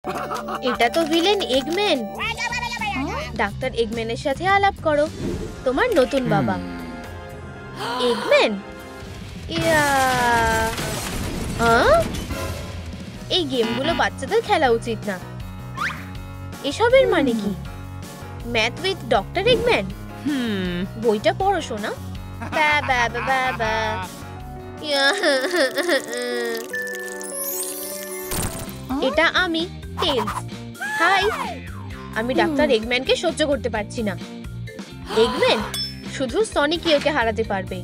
এটা তো villain Eggman. Doctor এগম্যানের সাথে আলাপ করো। তোমার নতুন বাবা এগম্যান। এই গেমগুলো বাচ্চাদের খেলা উচিত না। এসবের মানে কি? Math with doctor Eggman? বইটা পড়ো শোনা। এটা আমি টেলস। হাই, আমি ডাক্তার এগম্যানকে সহ্য করতে পারছি না। এগম্যান শুধু সনিকই ওকে হারাতে পারবে,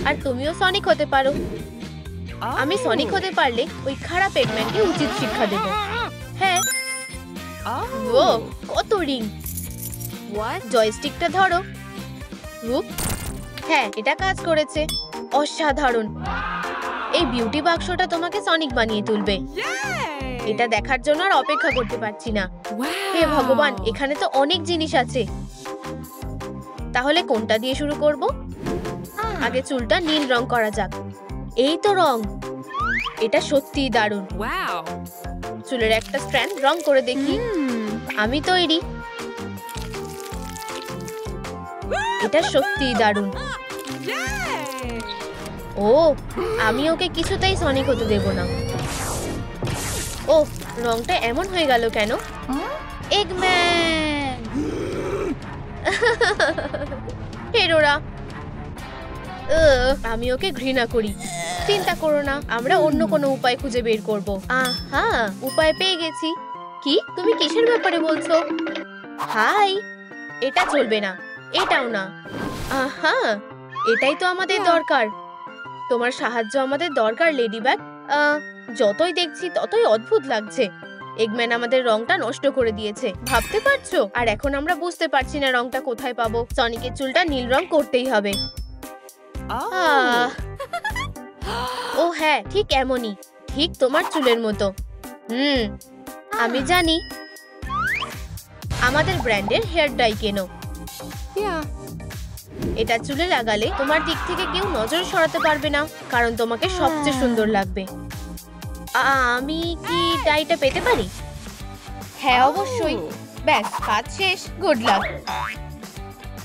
আর তুমিও সনিক হতে পারো। আমি সনিক হতে পারলে ওই খারাপ এগম্যানকে উচিত শিক্ষা দেব। হ্যাঁ। ও কত রিং! জয়স্টিকটা ধরো। হ্যাঁ, এটা কাজ করেছে। অসাধারণ। এই বিউটি বাক্সটা তোমাকে সনিক বানিয়ে তুলবে। এটা দেখার জন্য আর অপেক্ষা করতে পারছি না। হে ভগবান, এখানে তো অনেক জিনিস আছে। তাহলে কোনটা দিয়ে শুরু করব? আগে চুলটা নীল রং করা যাক। এই তো রং। এটা সত্যিই দারুণ। চুলের একটা স্ট্র্যান্ড রং করে দেখি। আমি তৈরি। এটা সত্যিই দারুণ। ও, আমি ওকে কিছুতেই সনিক হতে দেব না। ও, রংটা এমন হয়ে গেল কেন? এগম্যান! হেরোরা, আমি ওকে ঘৃণা করি। চিন্তা করো না, আমরা অন্য কোনো উপায় খুঁজে বের করব। আহা, উপায় পেয়ে গেছি। কি? তুমি কিসের ব্যাপারে বলছো? হাই, এটা চলবে না, এটাও না। আহা, এটাই তো আমাদের দরকার। তোমার সাহায্য আমাদের দরকার, লেডিবাগ। যতই দেখছি ততই অদ্ভুত লাগছে। এগম্যান আমাদের রংটা নষ্ট করে দিয়েছে, ভাবতে পারছো? আর এখন আমরা বুঝতে পারছি না রংটা কোথায় পাবো। সনিকের চুলটা নীল রং করতেই হবে। ও হ্যাঁ, ঠিক এমনই, ঠিক তোমার চুলের মতো। আমি জানি। আমাদের ব্র্যান্ডের হেয়ার ডাই কেনো। এটা চুলে লাগালে তোমার দিক থেকে কেউ নজর সরাতে পারবে না, কারণ তোমাকে সবচেয়ে সুন্দর লাগবে। আমি কি ডাইটা পেতে পারি? হ্যাঁ, অবশ্যই। ব্যাস, কাজ শেষ। Good luck.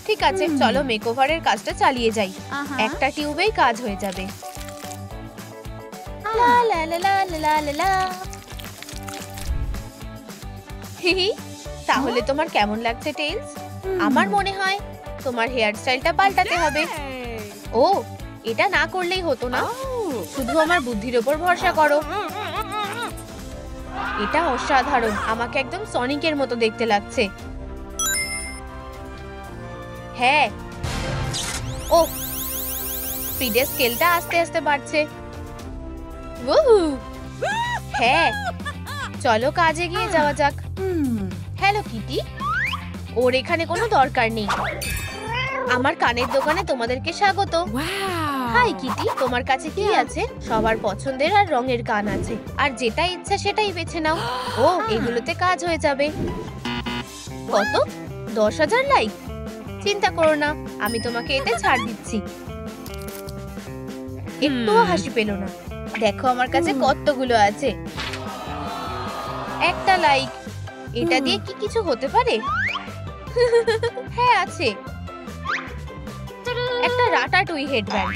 ঠিক আছে, চলো মেকওভারের কাজটা চালিয়ে যাই। একটা টিউবেই কাজ হয়ে যাবে। লা লা লা লা লা লা লা। তাহলে তোমার কেমন লাগছে টেলস? আমার মনে হয় তোমার হেয়ার স্টাইলটা পাল্টাতে হবে। ও, এটা না করলেই হতো না। শুধু আমার বুদ্ধির উপর ভরসা করো। এটা অসাধারণ। আমাকে একদম সনিকের মতো দেখতে লাগছে। হ্যাঁ। ও, স্পিডের স্কেলটা আস্তে আস্তে বাড়ছে। হ্যাঁ, চলো কাজে গিয়ে যাওয়া যাক। Hello Kitty. ওর এখানে কোনো দরকার নেই। আমার কানের দোকানে তোমাদেরকে স্বাগত। হাই কিটি, তোমার কাছে কি আছে? সবার পছন্দের আর রঙের কান আছে, আর যেটা ইচ্ছা সেটাই বেছে নাও। ও, এগুলোতে কাজ হয়ে যাবে। কত? 10,000 লাইক? চিন্তা করো না, আমি তোমাকে এতে ছাড় দিচ্ছি। একটুও হাসি পেল না। দেখো আমার কাছে কতগুলো আছে। একটা লাইক। এটা দিয়ে কি কিছু হতে পারে? হ্যাঁ, আছে। একটা রাটাটুই হেডব্যান্ড।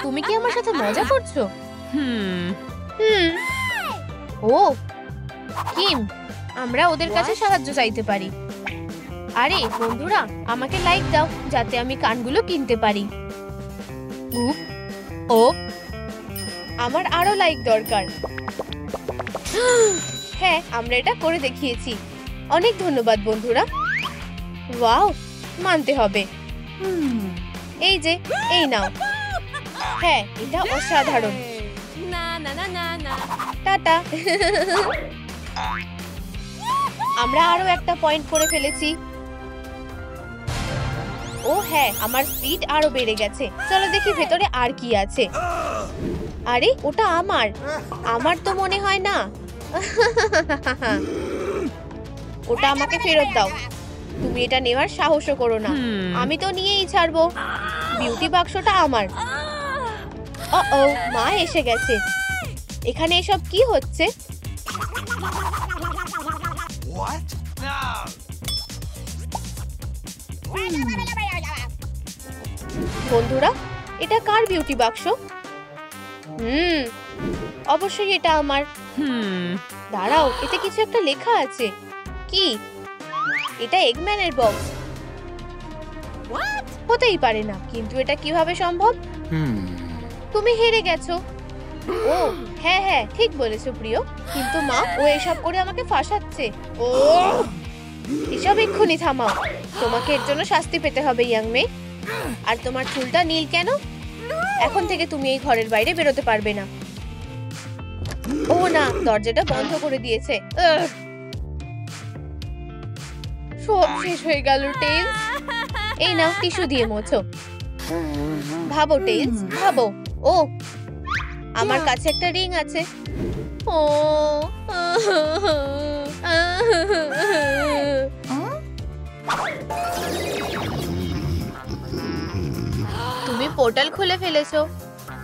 তুমি কি আমার সাথে মজা করছো? ও, কিম, আমরা ওদের কাছে সাহায্য চাইতে পারি। আরে বন্ধুরা, আমাকে লাইক দাও যাতে আমি কানগুলো কিনতে পারি। ও, আমার আরো লাইক দরকার। হ্যাঁ, আমরা এটা করে দেখিয়েছি। অনেক ধন্যবাদ বন্ধুরা। ওয়াও, মানতে হবে। এই যে, এই নাও। হ্যাঁ, এটা অসাধারণ। টাটা। আমরা আরো একটা পয়েন্ট করে ফেলেছি। ও হ্যাঁ, আমার স্পিড আরো বেড়ে গেছে। চলো দেখি ভেতরে আর কি আছে। আরে ওটা আমার তো মনে হয় না। ওটা আমাকে ফেরত দাও। তুমি এটা নেওয়ার সাহসও করো না। আমি তো নিয়েই ছাড়বো। বিউটি বাক্সটা আমার। ও, মা এসে গেছে। এখানে এসব কি হচ্ছে? বন্ধুরা, এটা কার বিউটি বাক্স? অবশ্যই এটা আমার। দাঁড়াও, এতে কিছু একটা লেখা আছে। কি? এটা এগম্যানের বক্স। হতেই পারে না, কিন্তু এটা কিভাবে সম্ভব? তুমি হেরে গেছো। ও হ্যাঁ হ্যাঁ, ঠিক বলেছো প্রিয়, কিন্তু মা ও এসব করে আমাকে ফাঁসাচ্ছে। ও এসব এক্ষুনি থামাও। তোমাকে এর জন্য শাস্তি পেতে হবে ইয়াং মেয়ে। আর তোমার চুলটা নীল কেন? এখন থেকে তুমি এই ঘরের বাইরে বেরোতে পারবে না। ও না, দরজাটা বন্ধ করে দিয়েছে। সব শেষ হয়ে গেল টেলস। এই নাও টিস্যু দিয়ে মোছো। ভাবো টেলস, ভাবো। ও আমার কাছে একটা রিং আছে। ও তুমি পোর্টাল খুলে ফেলেছো।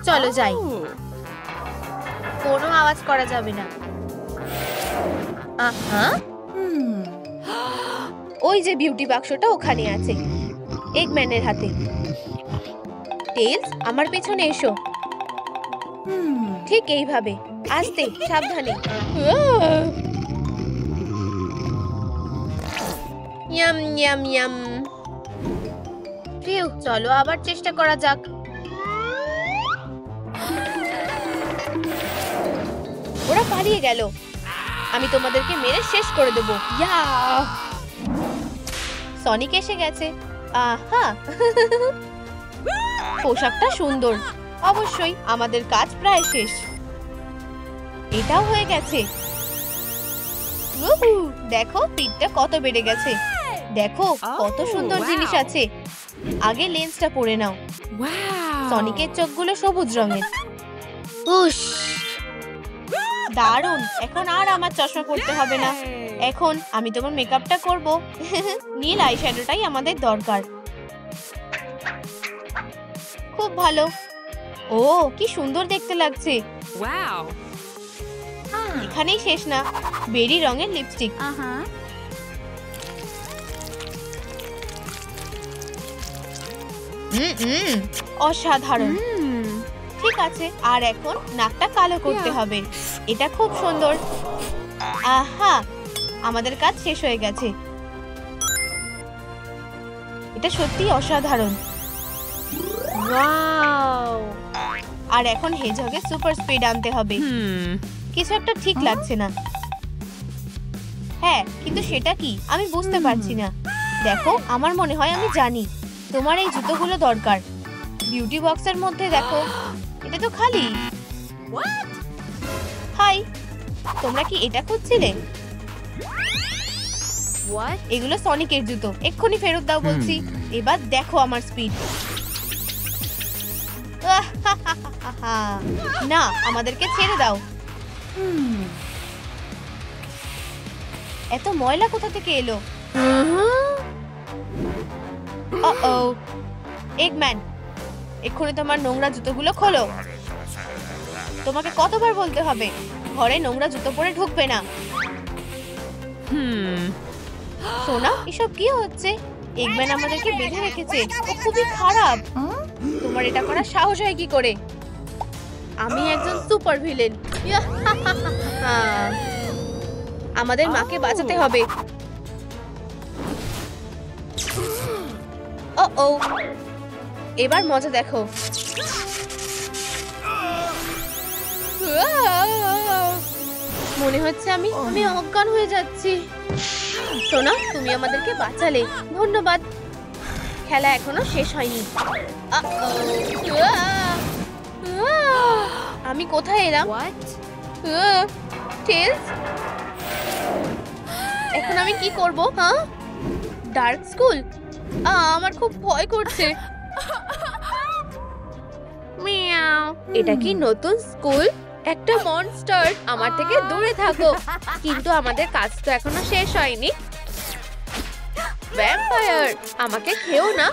চলো যাই। কোনো আওয়াজ করা যাবে না। ওই যে বিউটি বাক্সটা ওখানে আছে, এগম্যানের হাতে। টেলস, আমার পেছনে এসো। ঠিক এইভাবে, আস্তে, সাবধানে। Yam yam yam. ফিউ, চলো আবার চেষ্টা করা যাক। ওরা পালিয়ে গেল। আমি তোমাদেরকে মেরে শেষ করে দেবো। ইয়া! সনিক এসে গেছে। আহা! পোশাকটা সুন্দর। অবশ্যই আমাদের কাজ প্রায় শেষ। এটাও হয়ে গেছে। দেখো পিঠটা কত বেড়ে গেছে। দেখো কত সুন্দর জিনিস আছে। আগে লেন্সটা পরে নাও। সনিকের চোখগুলো সবুজ রঙের। উশ, দারুণ। এখন আর আমার চশমা পরতে হবে না। এখন আমি তোমার মেকআপটা করব। নীল আইশ্যাডোটাই আমাদের দরকার। খুব ভালো। ও কি সুন্দর দেখতে লাগছে। এখানেই শেষ না, বেরি রঙের লিপস্টিক। অসাধারণ। ঠিক আছে, আর এখন নাকটা কালো করতে হবে। এটা খুব সুন্দর। আহা, আমাদের কাজ শেষ হয়ে গেছে। এটা সত্যি অসাধারণ। ওয়াও! আর এখন হেজহগে সুপার স্পিড আনতে হবে। কিছু একটা ঠিক লাগছে না। হ্যাঁ, কিন্তু সেটা কি আমি বুঝতে পারছি না। দেখো, আমার মনে হয় আমি জানি। তোমার এই জুতোগুলো দরকার। বিউটি বক্সের মধ্যে দেখো, এটা তো খালি। হাই, তোমরা কি এটা খুঁজছিলে? এগুলো সনিকের জুতো। এক্ষুনি ফেরত দাও বলছি। এবার দেখো আমার স্পিড। না, আমাদেরকে ছেড়ে দাও। এত ময়লা কোথা থেকে এলো? এগম্যান, এক্ষুনি তোমার নোংরা জুতোগুলো খোলো। তোমাকে কতবার বলতে হবে, ঘরে নোংরা জুতো পরে ঢুকবে না। সোনা, এসব কি হচ্ছে? এগম্যান আমাদেরকে বেঁধে রেখেছে। ও খুবই খারাপ। তোমার এটা করার সাহস হয় কি করে? আমি একজন সুপার ভিলেন। আমাদের মাকে বাঁচাতে হবে। ও, এবার মজা দেখো। মনে হচ্ছে আমি অজ্ঞান হয়ে যাচ্ছি। সোনা, তুমি আমাদেরকে বাঁচালে, ধন্যবাদ। খেলা এখনো শেষ হয়নি। আমি কোথায় এলাম? টেলস, এখন আমি কি করব? হ্যাঁ, ডার্ক স্কুল। আমার খুব ভয় করছে। মিয়াও। এটা কি নতুন স্কুল? একটা মনস্টার। আমার থেকে দূরে থাকো। কিন্তু আমাদের কাজ তো এখনো শেষ হয়নি। ভ্যাম্পায়ার, আমাকে খেও না।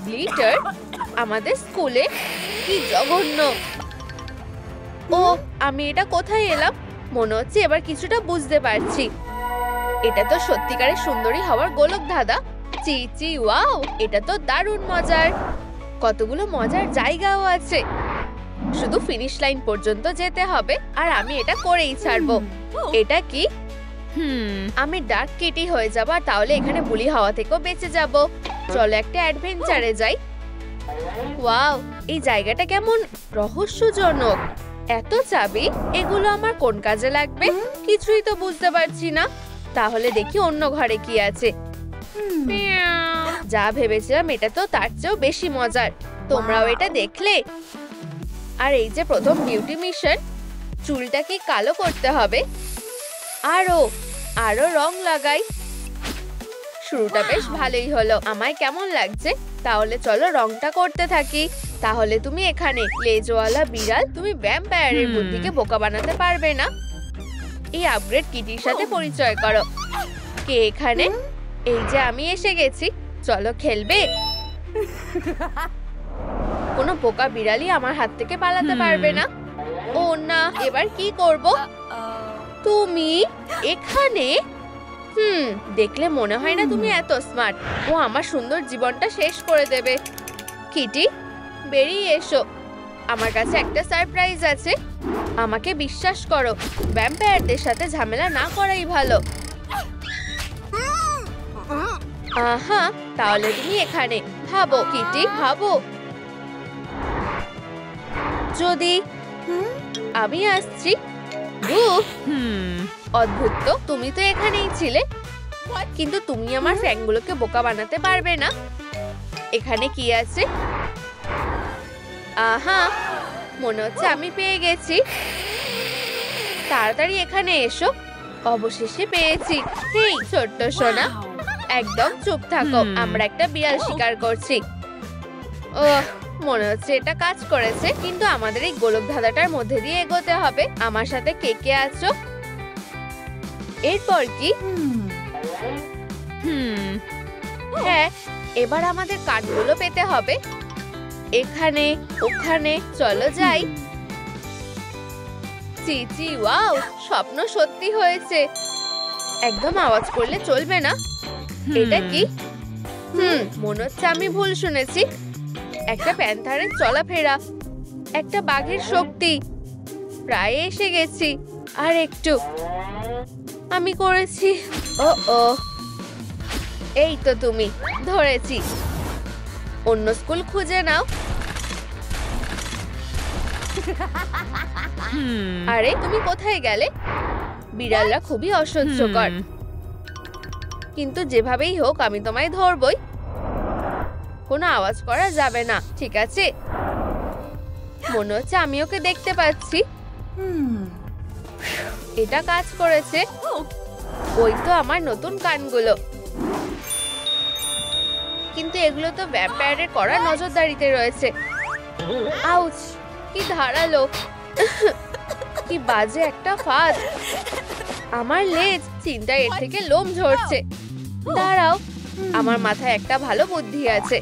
গ্লিটার, আমাদের স্কুলে? কি জঘন্য। ও আমি এটা কোথায় এলাম? মনে হচ্ছে এবার কিছুটা বুঝতে পারছি। এটা তো সত্যিকারের সুন্দরী হওয়ার গোলক ধাঁধা। চি চি ওয়াও, এটা তো দারুণ মজার। কতগুলো মজার জায়গাও আছে। শুধু ফিনিশ লাইন পর্যন্ত যেতে হবে আর আমি এটা করেই ছাড়বো। এটা কি? আমি ডার্ক কিটি হয়ে যাব আর তাহলে এখানে বুলি হাওয়া থেকেও বেঁচে যাব। চলো একটা অ্যাডভেঞ্চারে যাই। ওয়াও, এই জায়গাটা কেমন রহস্যজনক। এত চাবি, এগুলো আমার কোন কাজে লাগবে কিছুই তো বুঝতে পারছি না। তাহলে দেখি অন্য ঘরে কি আছে। যা ভেবেছিলাম এটা তো তার চেয়েও বেশি মজার। তোমরাও এটা দেখলে? আর এই যে প্রথম বিউটি মিশন, চুলটা কি কালো করতে হবে? আরো আরো রং লাগাই। শুরুটা বেশ ভালোই হলো। আমায় কেমন লাগছে? তাহলে চলো রংটা করতে থাকি। তাহলে তুমি এখানে লেজওয়ালা বিড়াল, তুমি ভ্যাম্পায়ারের বুদ্ধিকে বোকা বানাতে পারবে না। এই আপগ্রেড কিটির সাথে পরিচয় করো। কে এখানে? এই যে আমি এসে গেছি। চলো খেলবে। কোনো বোকা বিড়ালই আমার হাত থেকে পালাতে পারবে না। ও না, এবার কি করব? তুমি এখানে? দেখলে মনে হয় না তুমি এত স্মার্ট। ও আমার সুন্দর জীবনটা শেষ করে দেবে। কিটি, বেরিয়ে এসো। আমার কাছে একটা সারপ্রাইজ আছে। আমাকে বিশ্বাস করো, ভ্যাম্পায়ারদের সাথে ঝামেলা না করাই ভালো। আহা, তাহলে তুমি এখানে ভাবো কিটি, ভাবো যদি আমি আসছি। অদ্ভুত তো, তুমি তো এখানেই ছিলে, কিন্তু তুমি আমার ফ্যাংগুলোকে বোকা বানাতে পারবে না। এখানে কি আছে? আহা, মনে হচ্ছে আমি পেয়ে গেছি। তাড়াতাড়ি এখানে এসো। অবশেষে পেয়েছি। হেই ছোট্ট সোনা, একদম চুপ থাকো। আমরা একটা বিড়াল শিকার করছি। ওহ, মনে হচ্ছে এটা কাজ করেছে, কিন্তু আমাদের এই গোলক ধাঁধাটার মধ্যে দিয়ে এগোতে হবে। আমার সাথে কে কে আছো? এরপর কি? হ্যাঁ, এবার আমাদের কাঠগুলো পেতে হবে। এখানে ওখানে, চলো যাই। চিচি ওয়াও, স্বপ্ন সত্যি হয়েছে। একদম আওয়াজ করলে চলবে না। এটা কি? মনে হচ্ছে আমি ভুল শুনেছি। একটা প্যান্থারের চলাফেরা, একটা বাঘের শক্তি। প্রায় এসে গেছি, আর একটু। আমি করেছি। ও ও, এই তো তুমি, ধরেছি। অন্য স্কুল খুঁজে নাও। আরে তুমি কোথায় গেলে? বিড়ালরা খুবই অসহ্যকর, কিন্তু যেভাবেই হোক আমি তোমায় ধরবই। কোনো আওয়াজ করা যাবে না, ঠিক আছে? মনে হচ্ছে আমি ওকে দেখতে পাচ্ছি। এটা কাজ করেছে। ওই তো আমার নতুন কানগুলো। কিন্তু এগুলো তো ভ্যাম্পায়ারের কড়া নজরদারিতে রয়েছে। আউচ, কি ধারালো। কি বাজে একটা ফাঁদ। আমার লেজ, চিন্তায় এর থেকে লোম ঝরছে। দাঁড়াও, আমার মাথায় একটা ভালো বুদ্ধি আছে।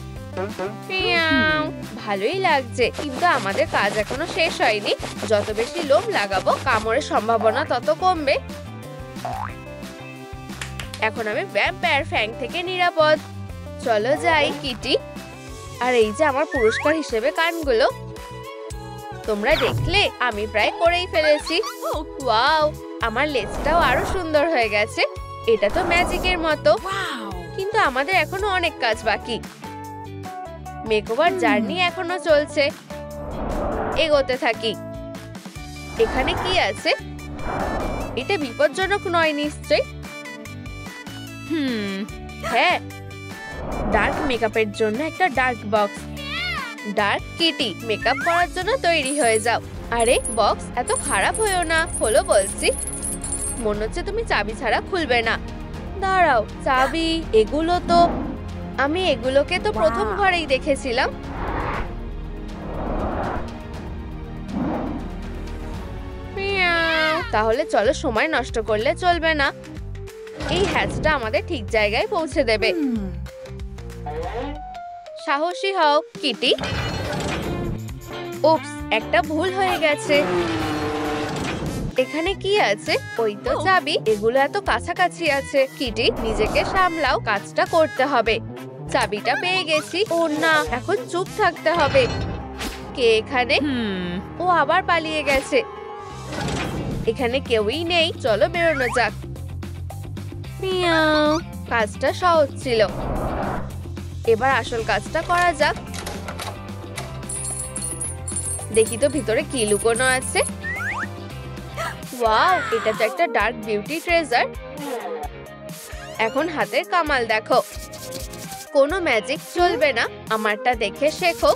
ভালোই লাগছে, কিন্তু আমাদের কাজ এখনো শেষ হয়নি। যত বেশি লোম লাগাবো, কামড়ের সম্ভাবনা তত কমবে। এখন আমি ভ্যাম্পায়ার ফ্যাং থেকে নিরাপদ। চলো যাই কিটি। আর এই যে আমার পুরস্কার হিসেবে কানগুলো। তোমরা দেখলে আমি প্রায় করেই ফেলেছি। ওয়াও, আমার লেজটাও আরো সুন্দর হয়ে গেছে। এটা তো ম্যাজিকের মতো। কিন্তু আমাদের এখনো অনেক কাজ বাকি। মেকওভার জার্নি এখনো চলছে। এগোতে থাকি। এখানে কি আছে? এটা বিপজ্জনক নয় নিশ্চয়। হ্যাঁ, ডার্ক মেকআপের জন্য একটা dark box. Dark Kitty, makeup করার জন্য তৈরি হয়ে যাও। আরে বক্স, এত খারাপ হয়েও না, হলো বলছি। মনে হচ্ছে তুমি চাবি ছাড়া খুলবে না। দাঁড়াও, চাবি, এগুলো তো আমি এগুলোকে তো প্রথম ঘরেই দেখেছিলাম। তাহলে চলো, সময় নষ্ট করলে চলবে না। এই হ্যাচটা আমাদের ঠিক জায়গায় পৌঁছে দেবে। সাহসী হও কিটি। উপস, একটা ভুল হয়ে গেছে। এখানে কি আছে? ওই তো চাবি। এগুলো এত কাছাকাছি আছে। কিটি, নিজেকে সামলাও, কাজটা করতে হবে। চাবিটা পেয়ে গেছি। ও না, এখন চুপ থাকতে হবে। কে এখানে? ও আবার পালিয়ে গেছে। এখানে কেউই নেই, চলো বেরোনো যাক। মিয়াও। কাজটা সহজ ছিল, এবার আসল কাজটা করা যাক। দেখি তো ভিতরে কি লুকোনো আছে। ওয়াও, এটা তো একটা ডার্ক বিউটি ট্রেজার। এখন হাতের কামাল দেখো। কোনো ম্যাজিক চলবে না, আমারটা দেখে শেখো।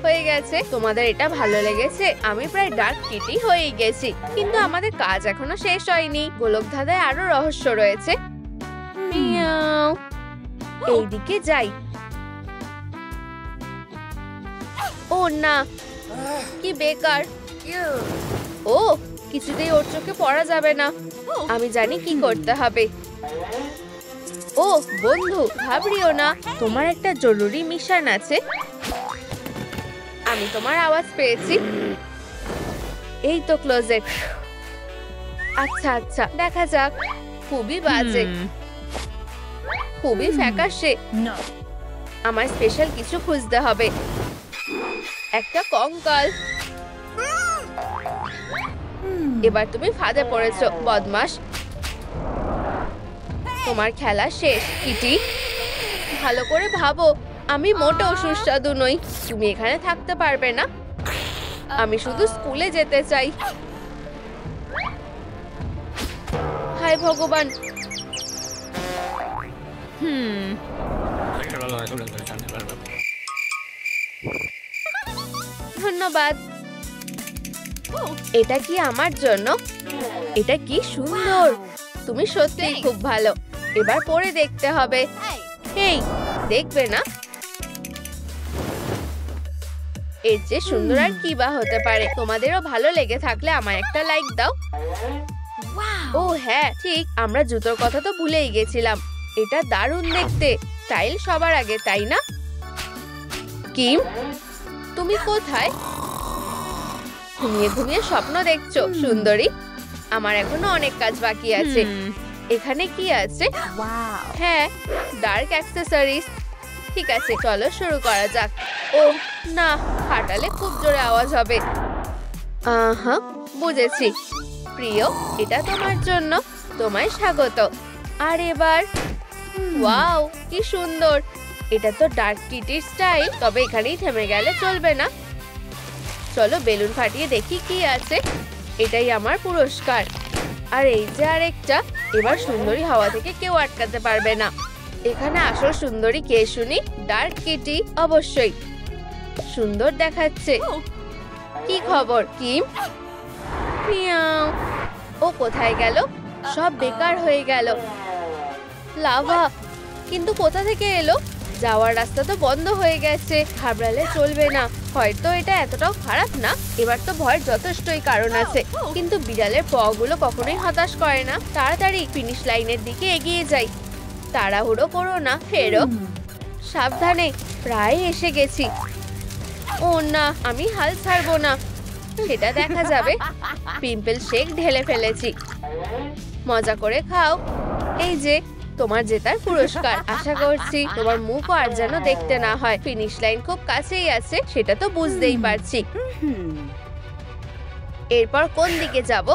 হয়ে গেছে। তোমাদের এটা ভালো লেগেছে? আমি প্রায় ডার্ক কিটি হয়েই গেছি, কিন্তু আমাদের কাজ এখনো শেষ হয়নি। গোলক ধাঁধায় আরো রহস্য রয়েছে। মিয়াও। এইদিকে যাই। ও না, কি বেকার। ও, কিছুতেই ওর চোখে পড়া যাবে না। আমি জানি কি করতে হবে। ও বন্ধু, ঘাবড়িও না, তোমার একটা জরুরি মিশন আছে। আমি তোমার আওয়াজ পেয়েছি। এই তো ক্লোজেট। আচ্ছা আচ্ছা, দেখা যাক। খুবই বাজে, খুবই ফ্যাকাশে। আমার স্পেশাল কিছু খুঁজতে হবে। একটা কঙ্কাল। এবার তুমি ফাঁদে পড়েছো, বদমাশ। তোমার খেলা শেষ কিটি। ভালো করে ভাবো, আমি মোটেও সুস্বাদু নই। তুমি এখানে থাকতে পারবে না। আমি শুধু স্কুলে যেতে চাই। হায় ভগবান। ধন্যবাদ। এটা কি আমার জন্য? এটা কি সুন্দর। তুমি সত্যিই খুব ভালো। এবার পরে দেখতে হবে। এই, দেখবে না? এর চেয়ে সুন্দর আর কি বা হতে পারে। তোমাদেরও ভালো লেগে থাকলে আমায় একটা লাইক দাও। ও হ্যাঁ, ঠিক, আমরা জুতোর কথা তো ভুলেই গেছিলাম। এটা দারুণ দেখতে। স্টাইল সবার আগে, তাই না? কিম, তুমি কোথায়? ঘুমিয়ে ঘুমিয়ে স্বপ্ন দেখছো সুন্দরী। আমার এখনো অনেক কাজ বাকি আছে। এখানে কি আছে? হ্যাঁ, ডার্ক অ্যাক্সেসরিজ। ঠিক আছে, চলো শুরু করা যাক। ও না, হাঁটালে খুব জোরে আওয়াজ হবে। আহা, বুঝেছি। প্রিয়, এটা তোমার জন্য। তোমায় স্বাগত। আর এবার, ওয়াও, কি সুন্দর। এটা তো ডার্ক কিটির স্টাইল। তবে এখানেই থেমে গেলে চলবে না। চলো বেলুন ফাটিয়ে দেখি কি আছে। এটাই আমার পুরস্কার। আর এই যে আরেকটা। এবার সুন্দরী হাওয়া থেকে কেউ আটকাতে পারবে না। এখানে আসল সুন্দরী কে শুনি? ডার্ক কিটি, অবশ্যই। সুন্দর দেখাচ্ছে। কি খবর কিম? মিয়াও। ও কোথায় গেল? সব বেকার হয়ে গেল। লাভা, কিন্তু কোথা থেকে এলো? যাওয়ার রাস্তা তো বন্ধ হয়ে গেছে। ঘাবড়ালে চলবে না। হয়তো এটা এতটাও খারাপ না। এবার তো ভয়ের যথেষ্টই কারণ আছে। কিন্তু বিড়ালের পাগুলো কখনোই হতাশ করে না। তাড়াতাড়ি ফিনিশ লাইনের দিকে এগিয়ে যাই। তাড়াহুড়ো করো না, ফেরো সাবধানে। প্রায় এসে গেছি। ও না, আমি হাল ছাড়বো না। সেটা দেখা যাবে। পিম্পল শেক ঢেলে ফেলেছি। মজা করে খাও। এই যে তোমার জেতার পুরস্কার। আশা করছি তোমার মুখও আর যেন দেখতে না হয়। ফিনিশ লাইন খুব কাছেই আছে, সেটা তো বুঝতেই পারছি। এরপর কোন দিকে যাব?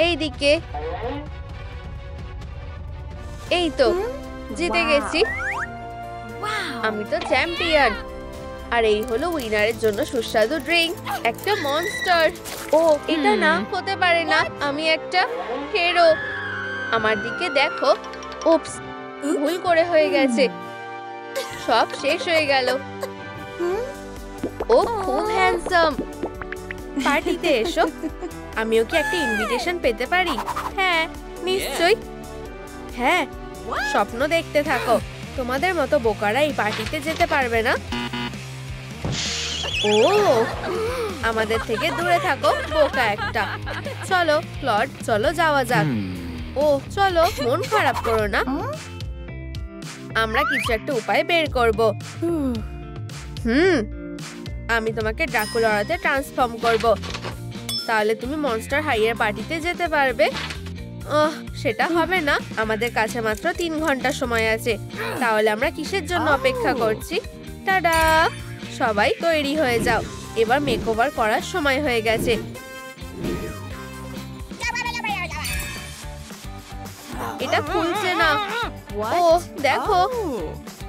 এই দিকে। এই তো, জিতে গেছি। আমি তো চ্যাম্পিয়ন। আর এই হলো উইনারের জন্য সুস্বাদু ড্রিঙ্ক, একটা মনস্টার। ও এটা না হতে পারে না, আমি একটা হিরো। আমার দিকে দেখো। উপস, ভুল করে হয়ে গেছে। সব শেষ হয়ে গেল। ও খুব হ্যান্ডসাম। পার্টিতে এসো। আমিও কি একটা ইনভিটেশন পেতে পারি? হ্যাঁ, নিশ্চয়ই। হ্যাঁ, স্বপ্ন দেখতে থাকো। তোমাদের মতো বোকারা এই পার্টিতে যেতে পারবে না। ও, আমাদের থেকে দূরে থাকো, বোকা একটা। চলো ক্লড, চলো যাওয়া যাক। ও চলো, মন খারাপ করো না। আমরা কিছু একটা উপায় বের করব। আমি তোমাকে ড্রাকুলাতে ট্রান্সফর্ম করব। তাহলে তুমি মনস্টার হাইয়ের পার্টিতে যেতে পারবে। সেটা হবে না, আমাদের কাছে মাত্র 3 ঘন্টা সময় আছে। তাহলে আমরা কিসের জন্য অপেক্ষা করছি? টাডা, সবাই তৈরি হয়ে যাও, এবার মেকওভার করার সময় হয়ে গেছে। এটা খুলছে না। ও দেখো,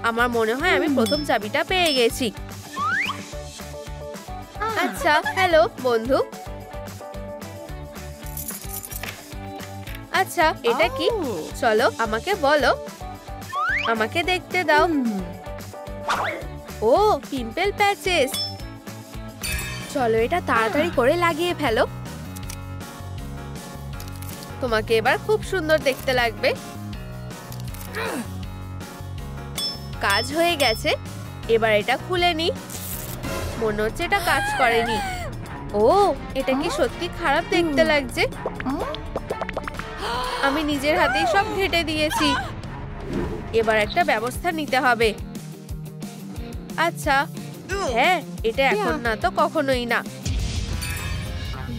আমার মনে হয় আমি প্রথম চাবিটা পেয়ে গেছি। আচ্ছা, হ্যালো বন্ধু। আচ্ছা, এটা কি? চলো আমাকে বলো, আমাকে দেখতে দাও। ও, পিম্পল প্যাচেস। চলো এটা তাড়াতাড়ি করে লাগিয়ে ফেলো, তোমাকে এবার খুব সুন্দর দেখতে লাগবে। কাজ হয়ে গেছে, এবার এটা খুলে নি। মনে হচ্ছে এটা কাজ করেনি। ও, এটা কি সত্যি খারাপ দেখতে লাগছে। আমি নিজের হাতেই সব ঘেঁটে দিয়েছি, এবার একটা ব্যবস্থা নিতে হবে। আচ্ছা, হ্যাঁ, এটা এখন না তো কখনোই না।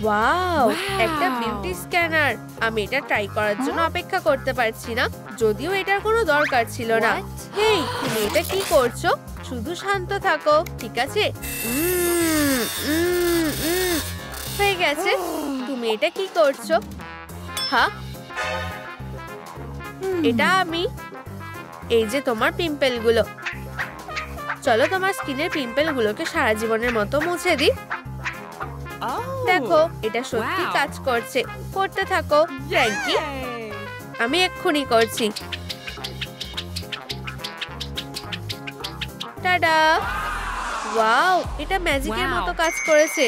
ওয়াও, একটা বিউটি স্ক্যানার। আমি এটা ট্রাই করার জন্য অপেক্ষা করতে পারছি না, যদিও এটার কোনো দরকার ছিল না। হেই, তুমি এটা কি করছো? শুধু শান্ত থাকো, ঠিক আছে? হয়ে গেছে। তুমি এটা কি করছো? হ্যাঁ, এটা আমি। এই যে তোমার পিম্পল গুলো, চলো তোমার স্কিনের পিম্পল গুলোকে সারা জীবনের মতো মুছে দিই। দেখো, এটা সত্যি কাজ করছে। করতে থাকো ফ্র্যাঙ্কি, আমি এক্ষুনি করছি। টাডা, ওয়াও, এটা ম্যাজিকের মতো কাজ করেছে।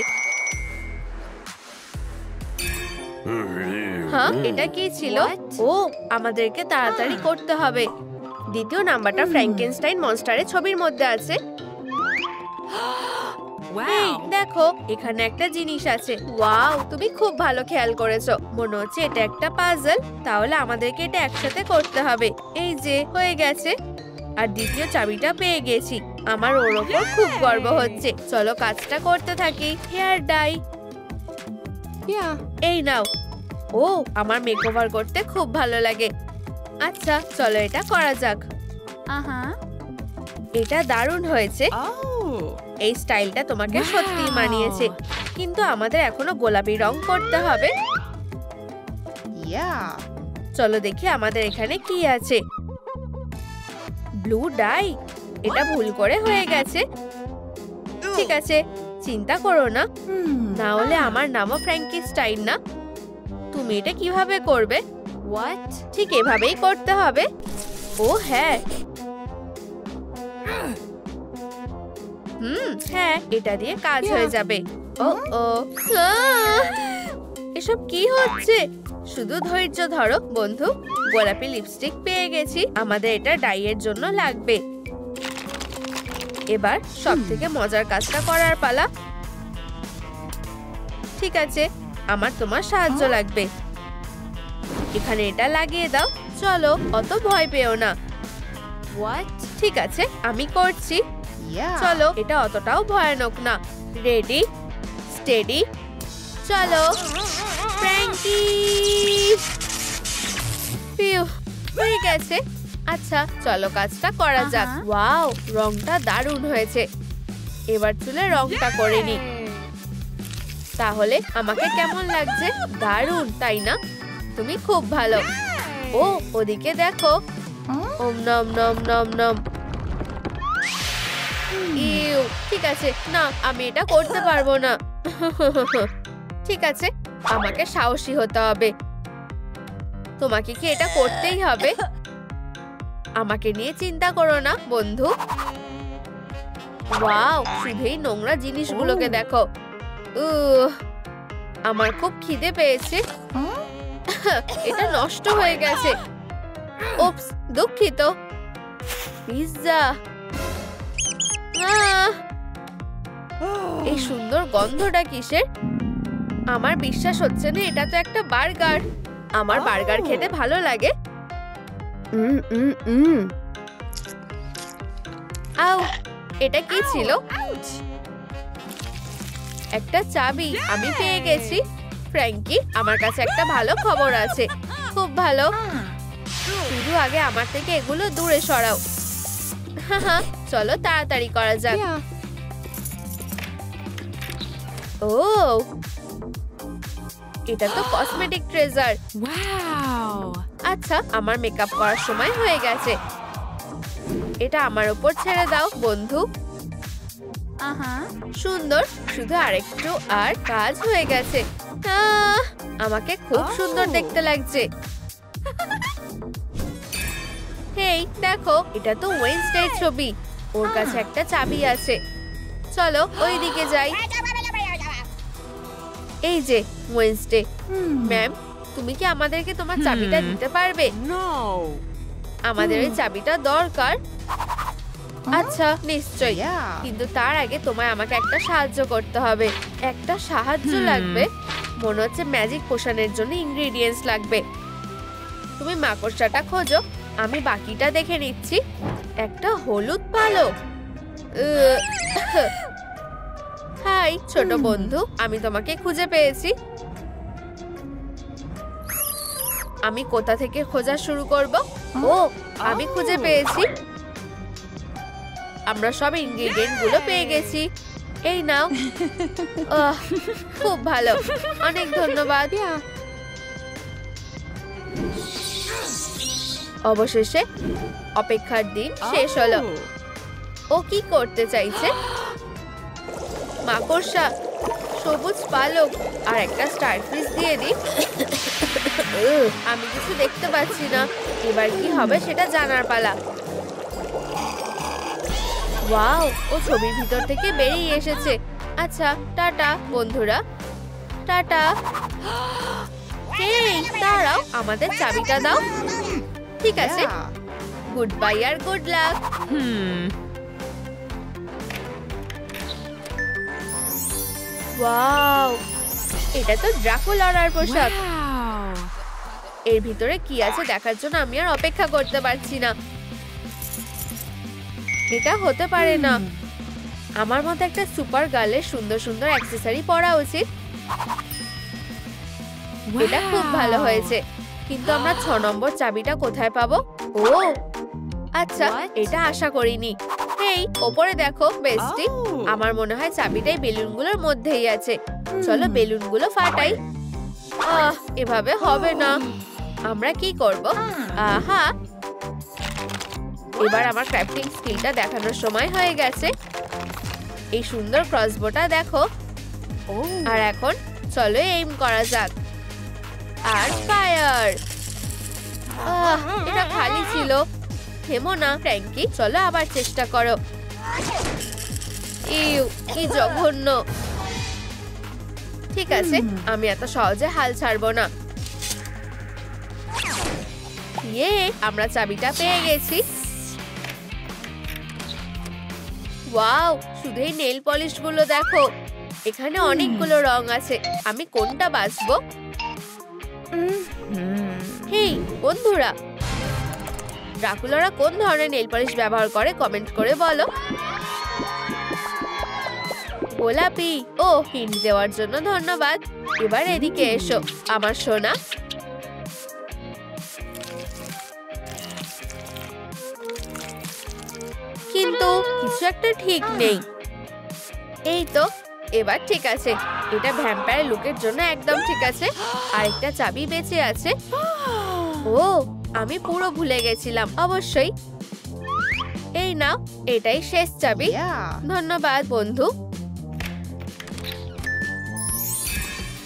হ্যাঁ, এটা কি ছিল? ও, আমাদেরকে তাড়াতাড়ি করতে হবে। দ্বিতীয় নাম্বারটা ফ্র্যাঙ্কেনস্টাইন মনস্টারের ছবির মধ্যে আছে। এই দেখো, এখানে একটা জিনিস আছে। ওয়াও, তুমি খুব ভালো খেয়াল করেছো। মনে হচ্ছে এটা একটা পাজল। তাহলে আমাদেরকে এটা একসাথে করতে হবে। এই যে হয়ে গেছে, আর দ্বিতীয় চাবিটা পেয়ে গেছি। আমার ওর ওপর খুব গর্ব হচ্ছে। চলো কাজটা করতে থাকি। হেয়ার ডাই, এই নাও। ও, আমার মেকওভার করতে খুব ভালো লাগে। আচ্ছা, চলো এটা করা যাক। এটা দারুণ হয়েছে। এই স্টাইলটা তোমাকে সত্যি মানিয়েছে, কিন্তু আমাদের এখনো গোলাপি রং করতে হবে। চলো দেখি আমাদের এখানে কি আছে। ব্লু ডাই, এটা ভুল করে হয়ে গেছে। ঠিক আছে, চিন্তা করো না, না হলে আমার নামও ফ্র্যাঙ্কেনস্টাইন না। তুমি এটা কিভাবে করবে? ঠিক এভাবেই করতে হবে। ও হ্যাঁ, হ্যাঁ, এটা দিয়ে কাজ হয়ে যাবে। ও ও, এসব কি হচ্ছে? শুধু ধৈর্য ধরো বন্ধু। গোলাপি লিপস্টিক পেয়ে গেছি, আমাদের এটা ডাইয়ের জন্য লাগবে। এবার সব থেকে মজার কাজটা করার পালা। ঠিক আছে, আমার তোমার সাহায্য লাগবে। এখানে এটা লাগিয়ে দাও। চলো, অত ভয় পেও না। ঠিক আছে, আমি করছি। চলো, এটা অতটাও ভয়ানক না। রেডি, স্টেডি, চলো। ফ্র্যাঙ্কি, হয়ে গেছে। আচ্ছা, চলো কাজটা করা যাক। ওয়াও, রংটা দারুণ হয়েছে। এবার চুলে রংটা করে নি। তাহলে আমাকে কেমন লাগছে? দারুণ, তাই না? তুমি খুব ভালো। ও, ওদিকে দেখো। ওম নম নম নম নম। ইউ, ঠিক আছে, না, আমি এটা করতে পারবো না। ঠিক আছে, আমাকে সাহসী হতে হবে। তোমাকে কি এটা করতেই হবে? আমাকে নিয়ে চিন্তা করো না বন্ধু। ওয়াও, শুধুই নোংরা জিনিসগুলোকে দেখো। আমার খুব খিদে পেয়েছে। এটা নষ্ট হয়ে গেছে। উপস, দুঃখিত। পিৎজা, এই সুন্দর গন্ধটা কিসের? আমার বিশ্বাস হচ্ছে না, এটা তো একটা বার্গার। আমার বার্গার খেতে ভালো লাগে। আউ, এটা কি ছিল? একটা চাবি আমি পেয়ে গেছি। ফ্র্যাঙ্কি, আমার কাছে একটা ভালো খবর আছে। খুব ভালো। শুধু আগে আমার থেকে এগুলো দূরে সরাও। চলো তাড়াতাড়ি করা যাক। ও, এটা তো কসমেটিক ট্রেজার। আচ্ছা, আমার মেকআপ করার সময় হয়ে গেছে। এটা আমার উপর ছেড়ে দাও বন্ধু। সুন্দর, শুধু আরেকটু আর কাজ হয়ে গেছে। আমাকে খুব সুন্দর দেখতে লাগছে। হেই দেখো, এটা তো ওয়েডনেসডের ছবি। ওর কাছে একটা চাবি আছে। চলো ওই দিকে যাই। এই যে ওয়েডনেসডে। ম্যাম, তুমি কি আমাদেরকে তোমার চাবিটা দিতে পারবে? আমাদের এই চাবিটা দরকার। আচ্ছা নিশ্চয়ই, কিন্তু তার আগে তোমায় আমাকে একটা সাহায্য করতে হবে। একটা সাহায্য লাগবে? মনে হচ্ছে ম্যাজিক পোশনের জন্য ইনগ্রেডিয়েন্টস লাগবে। তুমি মাকড়সাটা খোঁজো, আমি বাকিটা দেখে নিচ্ছি। একটা হলুদ পালক। হাই ছোট বন্ধু, আমি তোমাকে খুঁজে পেয়েছি। আমি কোথা থেকে খোঁজা শুরু করব? ও, আমি খুঁজে পেয়েছি। আমরা সব ইনগ্রেডিয়েন্ট গুলো পেয়ে গেছি। এই নাও। খুব ভালো, অনেক ধন্যবাদ। অবশেষে অপেক্ষার দিন শেষ হলো। ও কি করতে চাইছে? মাকড়সা, সবুজ পালক আর একটা স্টারফিশ দিয়ে দিই। আমি কিছু দেখতে পাচ্ছি না। এবার কি হবে সেটা জানার পালা। ওয়াও, ও ছবির ভিতর থেকে বেরিয়ে এসেছে। আচ্ছা, টাটা বন্ধুরা, টাটা। হেই দাঁড়াও, আমাদের চাবিটা দাও। ঠিক আছে, গুড বাই আর গুড লাক। ওয়াও, এটা তো ড্রাকুলার পোশাক। এর ভিতরে কি আছে দেখার জন্য আমি আর অপেক্ষা করতে পারছি না। এটা হতে পারে না। আমার মতো একটা সুপার গার্লের সুন্দর সুন্দর অ্যাকসেসরি পরা উচিত। এটা খুব ভালো হয়েছে, কিন্তু আমরা 6 নম্বর চাবিটা কোথায় পাবো? ও আচ্ছা, এটা আশা করিনি। হেই ওপরে দেখো বেস্টি, আমার মনে হয় চাবিটাই বেলুনগুলোর মধ্যেই আছে। চলো বেলুনগুলো ফাটাই। এভাবে হবে না। আমরা কি করব? আহা, এবার আমার ক্রাফটিং স্কিলটা দেখানোর সময় হয়ে গেছে। এই সুন্দর ক্রসবোটা দেখো। আর এখন চলো এইম করা যাক। আর ফায়ার। এটা খালি ছিল। থেমো না ফ্র্যাঙ্কি, চলো আবার চেষ্টা করো। ইউ, কি জঘন্য। ঠিক আছে, আমি এত সহজে হাল ছাড়বো না। ইয়ে, আমরা চাবিটা পেয়ে গেছি। ওয়াও, শুধু এই নেল পলিশ গুলো দেখো। এখানে অনেকগুলো রং আছে। আমি কোনটা বাছবো? হেই বন্ধুরা, ড্রাকুলারা কোন ধরনের নেল পলিশ ব্যবহার করে কমেন্ট করে বলো। গোলাপি। ও, হিন্ট দেওয়ার জন্য ধন্যবাদ। এবার এদিকে এসো আমার সোনা। কিন্তু কিছু একটা ঠিক নেই। এই তো, এবার ঠিক আছে। এটা ভ্যাম্পায়ার লুকের জন্য একদম ঠিক আছে। আরেকটা চাবি বেঁচে আছে। ও, আমি পুরো ভুলে গেছিলাম। অবশ্যই, এই নাও, এটাই শেষ চাবি। ধন্যবাদ বন্ধু।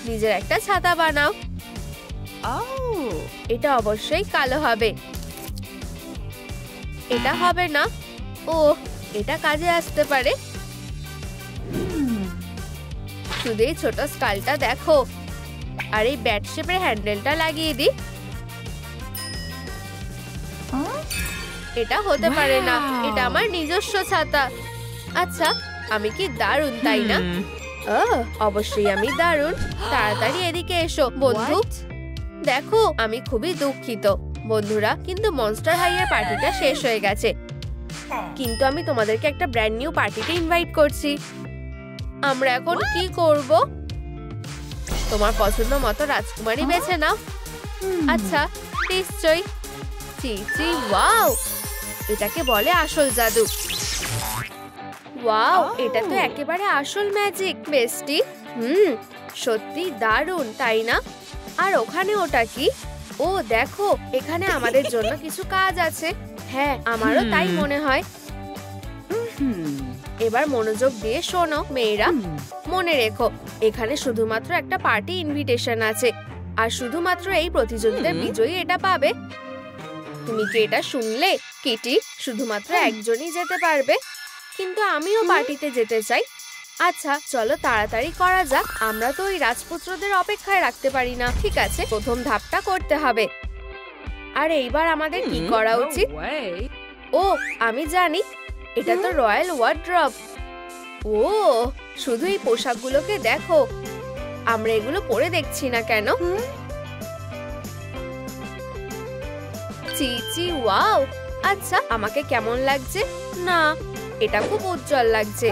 নিজের একটা ছাতা বানাও। এটা অবশ্যই কালো হবে। এটা হবে না। ও, এটা কাজে আসতে পারে। শুধু এই ছোট স্কালটা দেখো। আর এই ব্যাট শেপের হ্যান্ডেলটা লাগিয়ে দিই। এটা হতে পারে না। এটা আমার নিজস্ব ছাতা। আচ্ছা, আমি কি দারুণ, তাই না? অবশ্যই আমি দারুণ। তাড়াতাড়ি এদিকে এসো বন্ধু। দেখো, আমি খুবই দুঃখিত বন্ধুরা, কিন্তু মনস্টার হাইয়ের পার্টিটা শেষ হয়ে গেছে। কিন্তু আমি তোমাদেরকে একটা ব্র্যান্ড নিউ পার্টিতে ইনভাইট করছি। আমরা এখন কি করব? তোমার পছন্দ মতো রাজকুমারী বেছে নাও। আচ্ছা, নিশ্চয়ই। চিচি, ওয়াও, এটাকে বলে আসল জাদু। ওয়াও, এটা তো একেবারে আসল ম্যাজিক বেস্টি। সত্যি দারুণ, তাই না? আর ওখানে ওটা কি? ও দেখো, এখানে আমাদের জন্য কিছু কাজ আছে। হ্যাঁ, আমারও তাই মনে হয়। এবার মনোযোগ দিয়ে শোনো মেয়েরা, মনে রেখো এখানে শুধুমাত্র একটা পার্টি ইনভিটেশন আছে, আর শুধুমাত্র এই প্রতিযোগিতার বিজয়ী এটা পাবে। তুমি কি এটা শুনলে কিটি? শুধুমাত্র একজনই যেতে পারবে, কিন্তু আমিও পার্টিতে যেতে চাই। আচ্ছা চলো তাড়াতাড়ি করা যাক, আমরা তো ওই রাজপুত্রদের অপেক্ষায় রাখতে পারি না। ঠিক আছে, প্রথম ধাপটা করতে হবে। আর এইবার আমাদের কি করা উচিত? ও আমি জানি, এটা তো রয়্যাল ওয়ার্ড্রব। ও শুধু এই পোশাকগুলোকে দেখো, আমরা এগুলো পরে দেখছি না কেন? চিচি, ওয়াও, আচ্ছা আমাকে কেমন লাগছে? না, এটা খুব উজ্জ্বল লাগছে।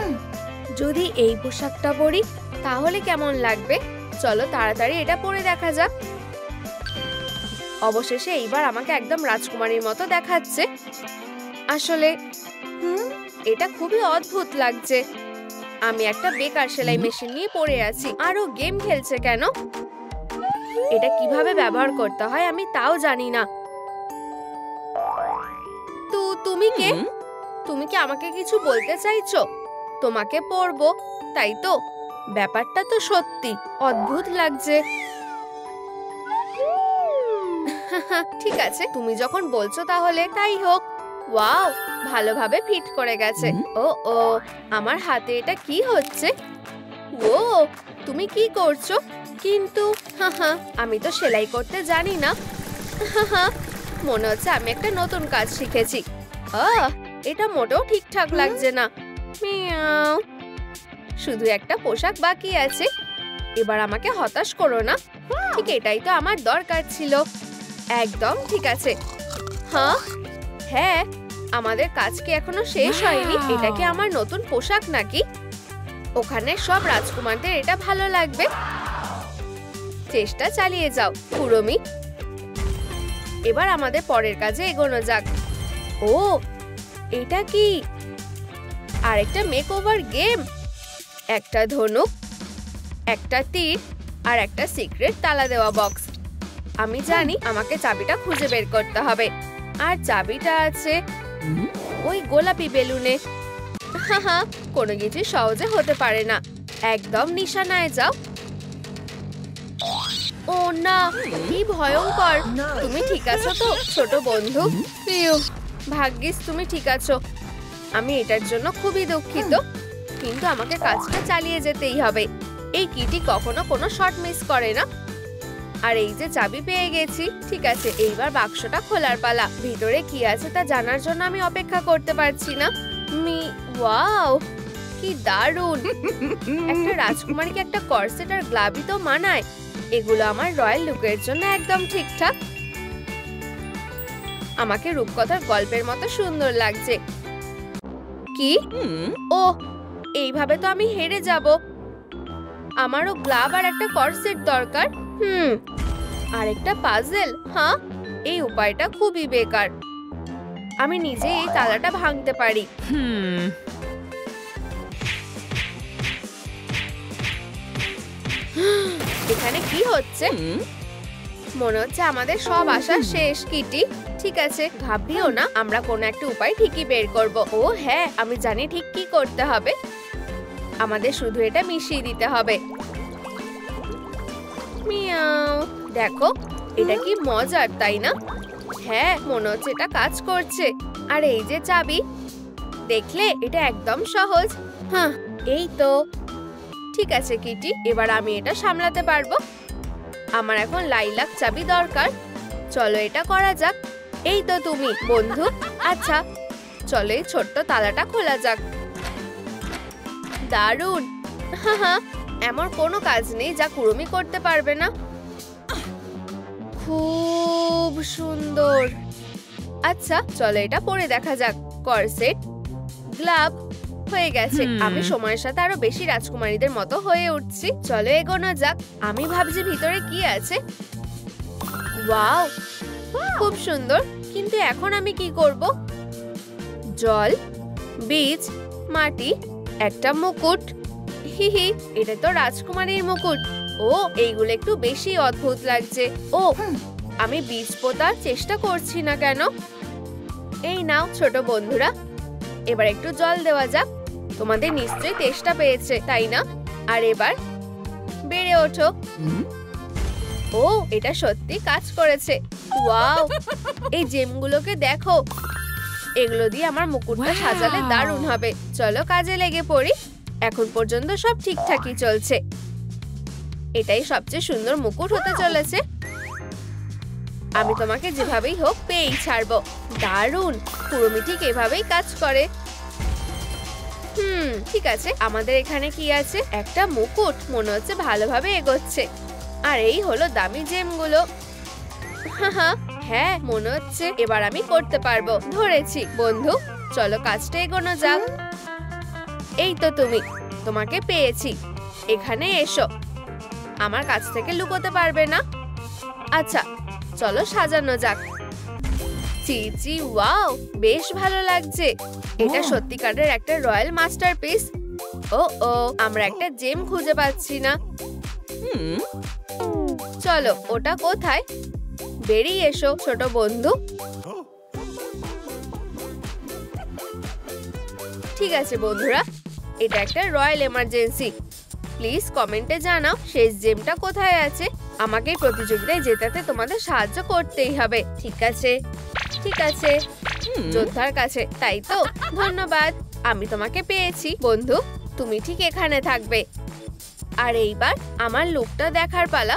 যদি এই পোশাকটা পরি তাহলে কেমন লাগবে? চলো তাড়াতাড়ি এটা পরে দেখা যাক। অবশেষে এইবার আমাকে একদম রাজকুমারীর মতো দেখাচ্ছে। আসলে এটা খুবই অদ্ভুত লাগছে। আমি একটা বেকার সেলাই মেশিন নিয়ে পড়ে আছি, আরো গেম খেলছে কেন? এটা কিভাবে ব্যবহার করতে হয় আমি তাও জানি না। তো তুমি কে? তুমি কি আমাকে কিছু বলতে চাইছো? তোমাকে পরবো, তাই তো? ব্যাপারটা তো সত্যি অদ্ভুত লাগছে। ঠিক আছে, তুমি যখন বলছো তাহলে তাই হোক। ওয়াও, ভালোভাবে ফিট করে গেছে। ও ও, আমার হাতে এটা কি হচ্ছে? ও, তুমি কি করছো? কিন্তু আমি তো সেলাই করতে জানি না। মনে হচ্ছে আমি একটা নতুন কাজ শিখেছি। এটা মোটেও ঠিকঠাক লাগছে না। মিয়াও, শুধু একটা পোশাক বাকি আছে। এবার আমাকে হতাশ করো না, ঠিক এটাই তো আমার দরকার ছিল। একদম ঠিক আছে। হ্যাঁ, আমাদের কাজ কি এখনো শেষ হয়নি? এটা কি আমার নতুন পোশাক নাকি? ওখানে সব রাজকুমারদের এটা ভালো লাগবে। চেষ্টা চালিয়ে যাও কুরমি। এবার আমাদের পরের কাজে এগোনো যাক। ও, এটা কি? আরেকটা মেকওভার গেম। একটা ধনুক, একটা তীর, আর একটা সিক্রেট তালা দেওয়া বক্স। আমি জানি আমাকে চাবিটা খুঁজে বের করতে হবে। আর চাবিটা আছে ওই গোলাপি বেলুনে। কোনো কিছু সহজে হতে পারে না। একদম নিশানায় যাও। ও না, কি ভয়ঙ্কর। তুমি ঠিক আছো তো ছোট বন্ধু? ভাগ্যিস তুমি ঠিক আছো। আমি এটার জন্য খুবই দুঃখিত, কিন্তু আমাকে কাজটা চালিয়ে যেতেই হবে। এই কিটি কখনো কোনো শট মিস করে না। আর এই যে চাবি পেয়ে গেছি। ঠিক আছে, এইবার বাক্সটা খোলার পালা। ভিতরে কি আছে তা জানার জন্য আমি অপেক্ষা করতে পারছি না। ওয়াও, কি দারুণ। একটা রাজকুমারীকে একটা কর্সেট আর গ্লাভি তো মানায়। এগুলো আমার রয়্যাল লুকের জন্য একদম ঠিকঠাক। আমাকে রূপকথার গল্পের মতো সুন্দর লাগছে। কি? ও, এইভাবে তো আমি হেরে যাব। আমারও গ্লাভ আর একটা কর্সেট দরকার। আর একটা পাজেল। এই উপায়টা খুবই বেকার। আমি নিজে এই তালাটা ভাঙতে পারি। এখানে কি হচ্ছে? মনে হচ্ছে আমাদের সব আশা শেষ কিটি। ঠিক আছে, ঘাবড়িও না, আমরা কোনো একটা উপায় ঠিকই বের করব। ও হ্যাঁ, আমি জানি ঠিক কি করতে হবে। আমাদের শুধু এটা মিশিয়ে দিতে হবে। মিয়াও, দেখো এটা কি মজার, তাই না? হ্যাঁ, মনে হচ্ছে এটা কাজ করছে। আর এই যে চাবি, দেখলে এটা একদম সহজ। এই তো। ঠিক আছে কিটি, এবার আমি এটা সামলাতে পারবো। আমার এখন লাইলাক চাবি দরকার। চলো এটা করা যাক। এই তো তুমি বন্ধু। আচ্ছা চলো এই ছোট্ট তালাটা খোলা যাক। দারুণ। এমন কোনো কাজ নেই যা কুরুমি করতে পারবে না। খুব সুন্দর। আচ্ছা চলো এটা পরে দেখা যাক। কর্সেট, গ্লাভ, হয়ে গেছে। আমি সময়ের সাথে আরো বেশি রাজকুমারীদের মতো হয়ে উঠছি। চলো এগোনো যাক। আমি ভাবছি ভিতরে কি আছে। ওয়াও, খুব সুন্দর। কিন্তু এখন আমি কি করব? জল, বীজ, মাটি, একটা মুকুট। হিহি, এটা তো রাজকুমারীর মুকুট। ও, এইগুলো একটু বেশি অদ্ভুত লাগছে। ও, আমি বীজ পোতার চেষ্টা করছি না কেন? এই নাও ছোট বন্ধুরা, এবার একটু জল দেওয়া যাক। তোমাদের নিশ্চয়ই তেষ্টা পেয়েছে, তাই না? আর এবার বেড়ে ওঠো। ও, এটা সত্যি কাজ করেছে। ওয়াও, এই জেমগুলোকে দেখো। এগুলো দিয়ে আমার মুকুটটা সাজালে দারুণ হবে। চলো কাজে লেগে পড়ি। এখন পর্যন্ত সব ঠিকঠাকই চলছে। এটাই সবচেয়ে সুন্দর মুকুট হতে চলেছে। আমি তোমাকে যেভাবেই হোক পেয়েই ছাড়বো। দারুণ, কুড়মি ঠিক এভাবেই কাজ করে। ঠিক আছে, আমাদের এখানে কি আছে? একটা মুকুট। মনে হচ্ছে ভালোভাবে এগোচ্ছে। আর এই হলো দামি জেমগুলো। হ্যাঁ, মনে হচ্ছে এবার আমি করতে পারবো। ধরেছি বন্ধু, চলো কাজটা এগোনো যাক। এই তো তুমি, তোমাকে পেয়েছি। এখানে এসো, আমার কাছ থেকে লুকোতে পারবে না। আচ্ছা, চলো সাজানো যাক। চিচি, ওয়াও, বেশ ভালো লাগছে। এটা সত্যিকারের একটা রয়্যাল মাস্টারপিস। ও, আমরা একটা জেম খুঁজে পাচ্ছি না। চলো, ওটা কোথায়? বেরিয়ে এসো ছোট বন্ধু। ঠিক আছে বন্ধুরা, এটা একটা রয়্যাল এমার্জেন্সি। প্লিজ কমেন্টে জানাও শেষ জেমটা কোথায় আছে। আমাকে প্রতিযোগিতায় জেতাতে তোমাদের সাহায্য করতেই হবে। ঠিক আছে, ঠিক আছে, যোদ্ধার কাছে, তাই তো? ধন্যবাদ, আমি তোমাকে পেয়েছি বন্ধু। তুমি ঠিক এখানে থাকবে। আর এইবার আমার লুকটা দেখার পালা।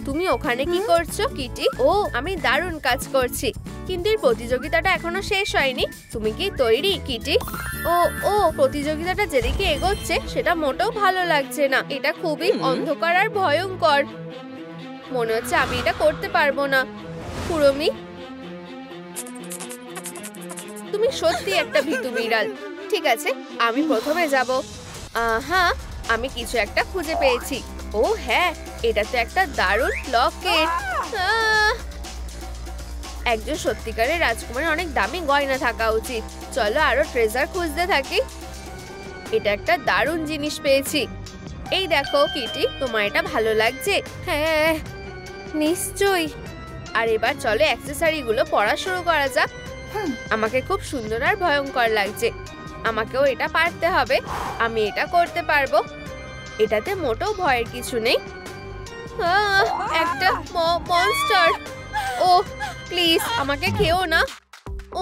তুমি ওখানে কি করছো কিটি? ও, আমি দারুণ কাজ করছি। কিন্তু এই প্রতিযোগিতাটা এখনো শেষ হয়নি। তুমি কি তৈরি কিটি? ও, প্রতিযোগিতাটা যেদিকে এগোচ্ছে সেটা মোটেও ভালো লাগছে না। এটা খুবই অন্ধকার আর ভয়ঙ্কর। মনে হচ্ছে আমি এটা করতে পারবো না। কুড়মি, তুমি সত্যি একটা ভীতু বিড়াল। ঠিক আছে, আমি প্রথমে যাব। হ্যাঁ, আমি কিছু একটা খুঁজে পেয়েছি। ও হ্যাঁ, এটা তো একটা দারুণ লকেট। একজন সত্যিকারের রাজকুমারের অনেক দামি গয়না থাকা উচিত। চলো আরো ট্রেজার খুঁজতে থাকি। এটা একটা দারুণ জিনিস পেয়েছি। এই দেখো কিটি, তোমার এটা ভালো লাগছে? হ্যাঁ, নিশ্চয়ই। আর এবার চলো অ্যাক্সেসরি গুলো পরা শুরু করা যাক। আমাকে খুব সুন্দর আর ভয়ঙ্কর লাগছে। আমাকেও এটা পারতে হবে। আমি এটা করতে পারবো। এটাতে মোটেও ভয়ের কিছু নেই। একটা মনস্টার। ও প্লিজ, আমাকে খেও না।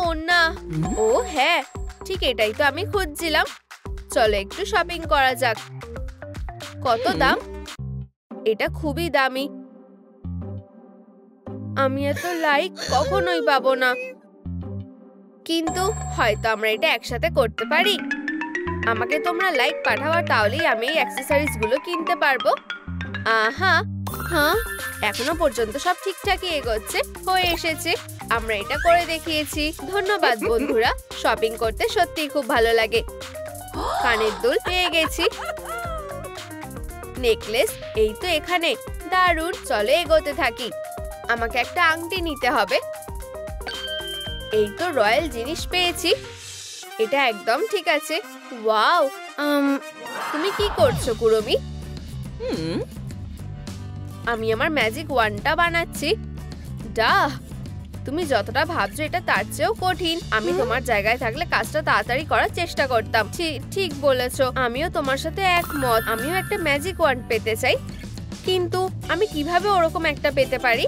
ও না। ও হ্যাঁ, ঠিক এটাই তো আমি খুঁজছিলাম। চলো একটু শপিং করা যাক। কত দাম? এটা খুবই দামি। আমি এত লাইক কখনোই পাবো না। কিন্তু হয়তো আমরা এটা একসাথে করতে পারি। আমাকে তোমরা লাইক পাঠাও, তাহলেই আমি এই অ্যাক্সেসরিজ গুলো কিনতে পারবো। হ্যাঁ, এখনো পর্যন্ত সব ঠিকঠাকই এগোচ্ছে। হয়ে এসেছে, আমরা এটা করে দেখিয়েছি। ধন্যবাদ বন্ধুরা, শপিং করতে সত্যিই খুব ভালো লাগে। কানের দুল পেয়ে গেছি। নেকলেস এই তো এখানে। দারুণ, চলে এগোতে থাকি। আমাকে একটা আংটি নিতে হবে। এই তো রয়্যাল জিনিস পেয়েছি। এটা একদম ঠিক আছে। ওয়াও, তুমি কি করছো কুড়মি? আমি আমার ম্যাজিক ওয়ান্ডটা বানাচ্ছি। ডাহ, তুমি যতটা ভাবছো এটা তার চেয়েও কঠিন। আমি তোমার জায়গায় থাকলে কাজটা তাড়াতাড়ি করার চেষ্টা করতাম। ঠিক বলেছো, আমিও তোমার সাথে একমত। আমিও একটা ম্যাজিক ওয়ান্ড পেতে চাই, কিন্তু আমি কিভাবে ওরকম একটা পেতে পারি?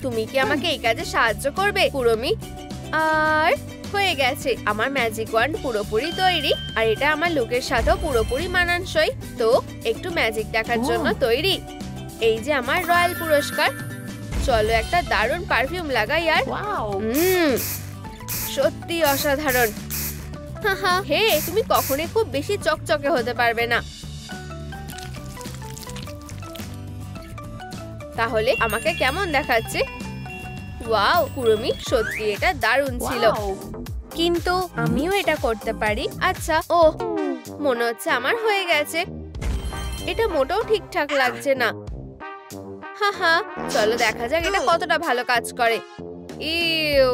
তুমি কি আমাকে এই কাজে সাহায্য করবে কুড়মি? আর হয়ে গেছে, আমার ম্যাজিক ওয়ান্ড পুরোপুরি তৈরি। আর এটা আমার লুকের সাথেও পুরোপুরি মানানসই। তো একটু ম্যাজিক দেখার জন্য তৈরি। এই যে আমার রয়্যাল পুরস্কার। চলো একটা দারুণ পারফিউম লাগাই। আর সত্যি অসাধারণ। হে, তুমি কখনোই খুব বেশি চকচকে হতে পারবে না। তাহলে আমাকে কেমন দেখাচ্ছে? ওয়াও কুড়মি, সত্যি এটা দারুণ ছিল। কিন্তু আমিও এটা করতে পারি। আচ্ছা, ও মনে হচ্ছে আমার হয়ে গেছে। এটা মোটেও ঠিকঠাক লাগছে না। হা, চলো দেখা যাক এটা কতটা ভালো কাজ করে। ইউ,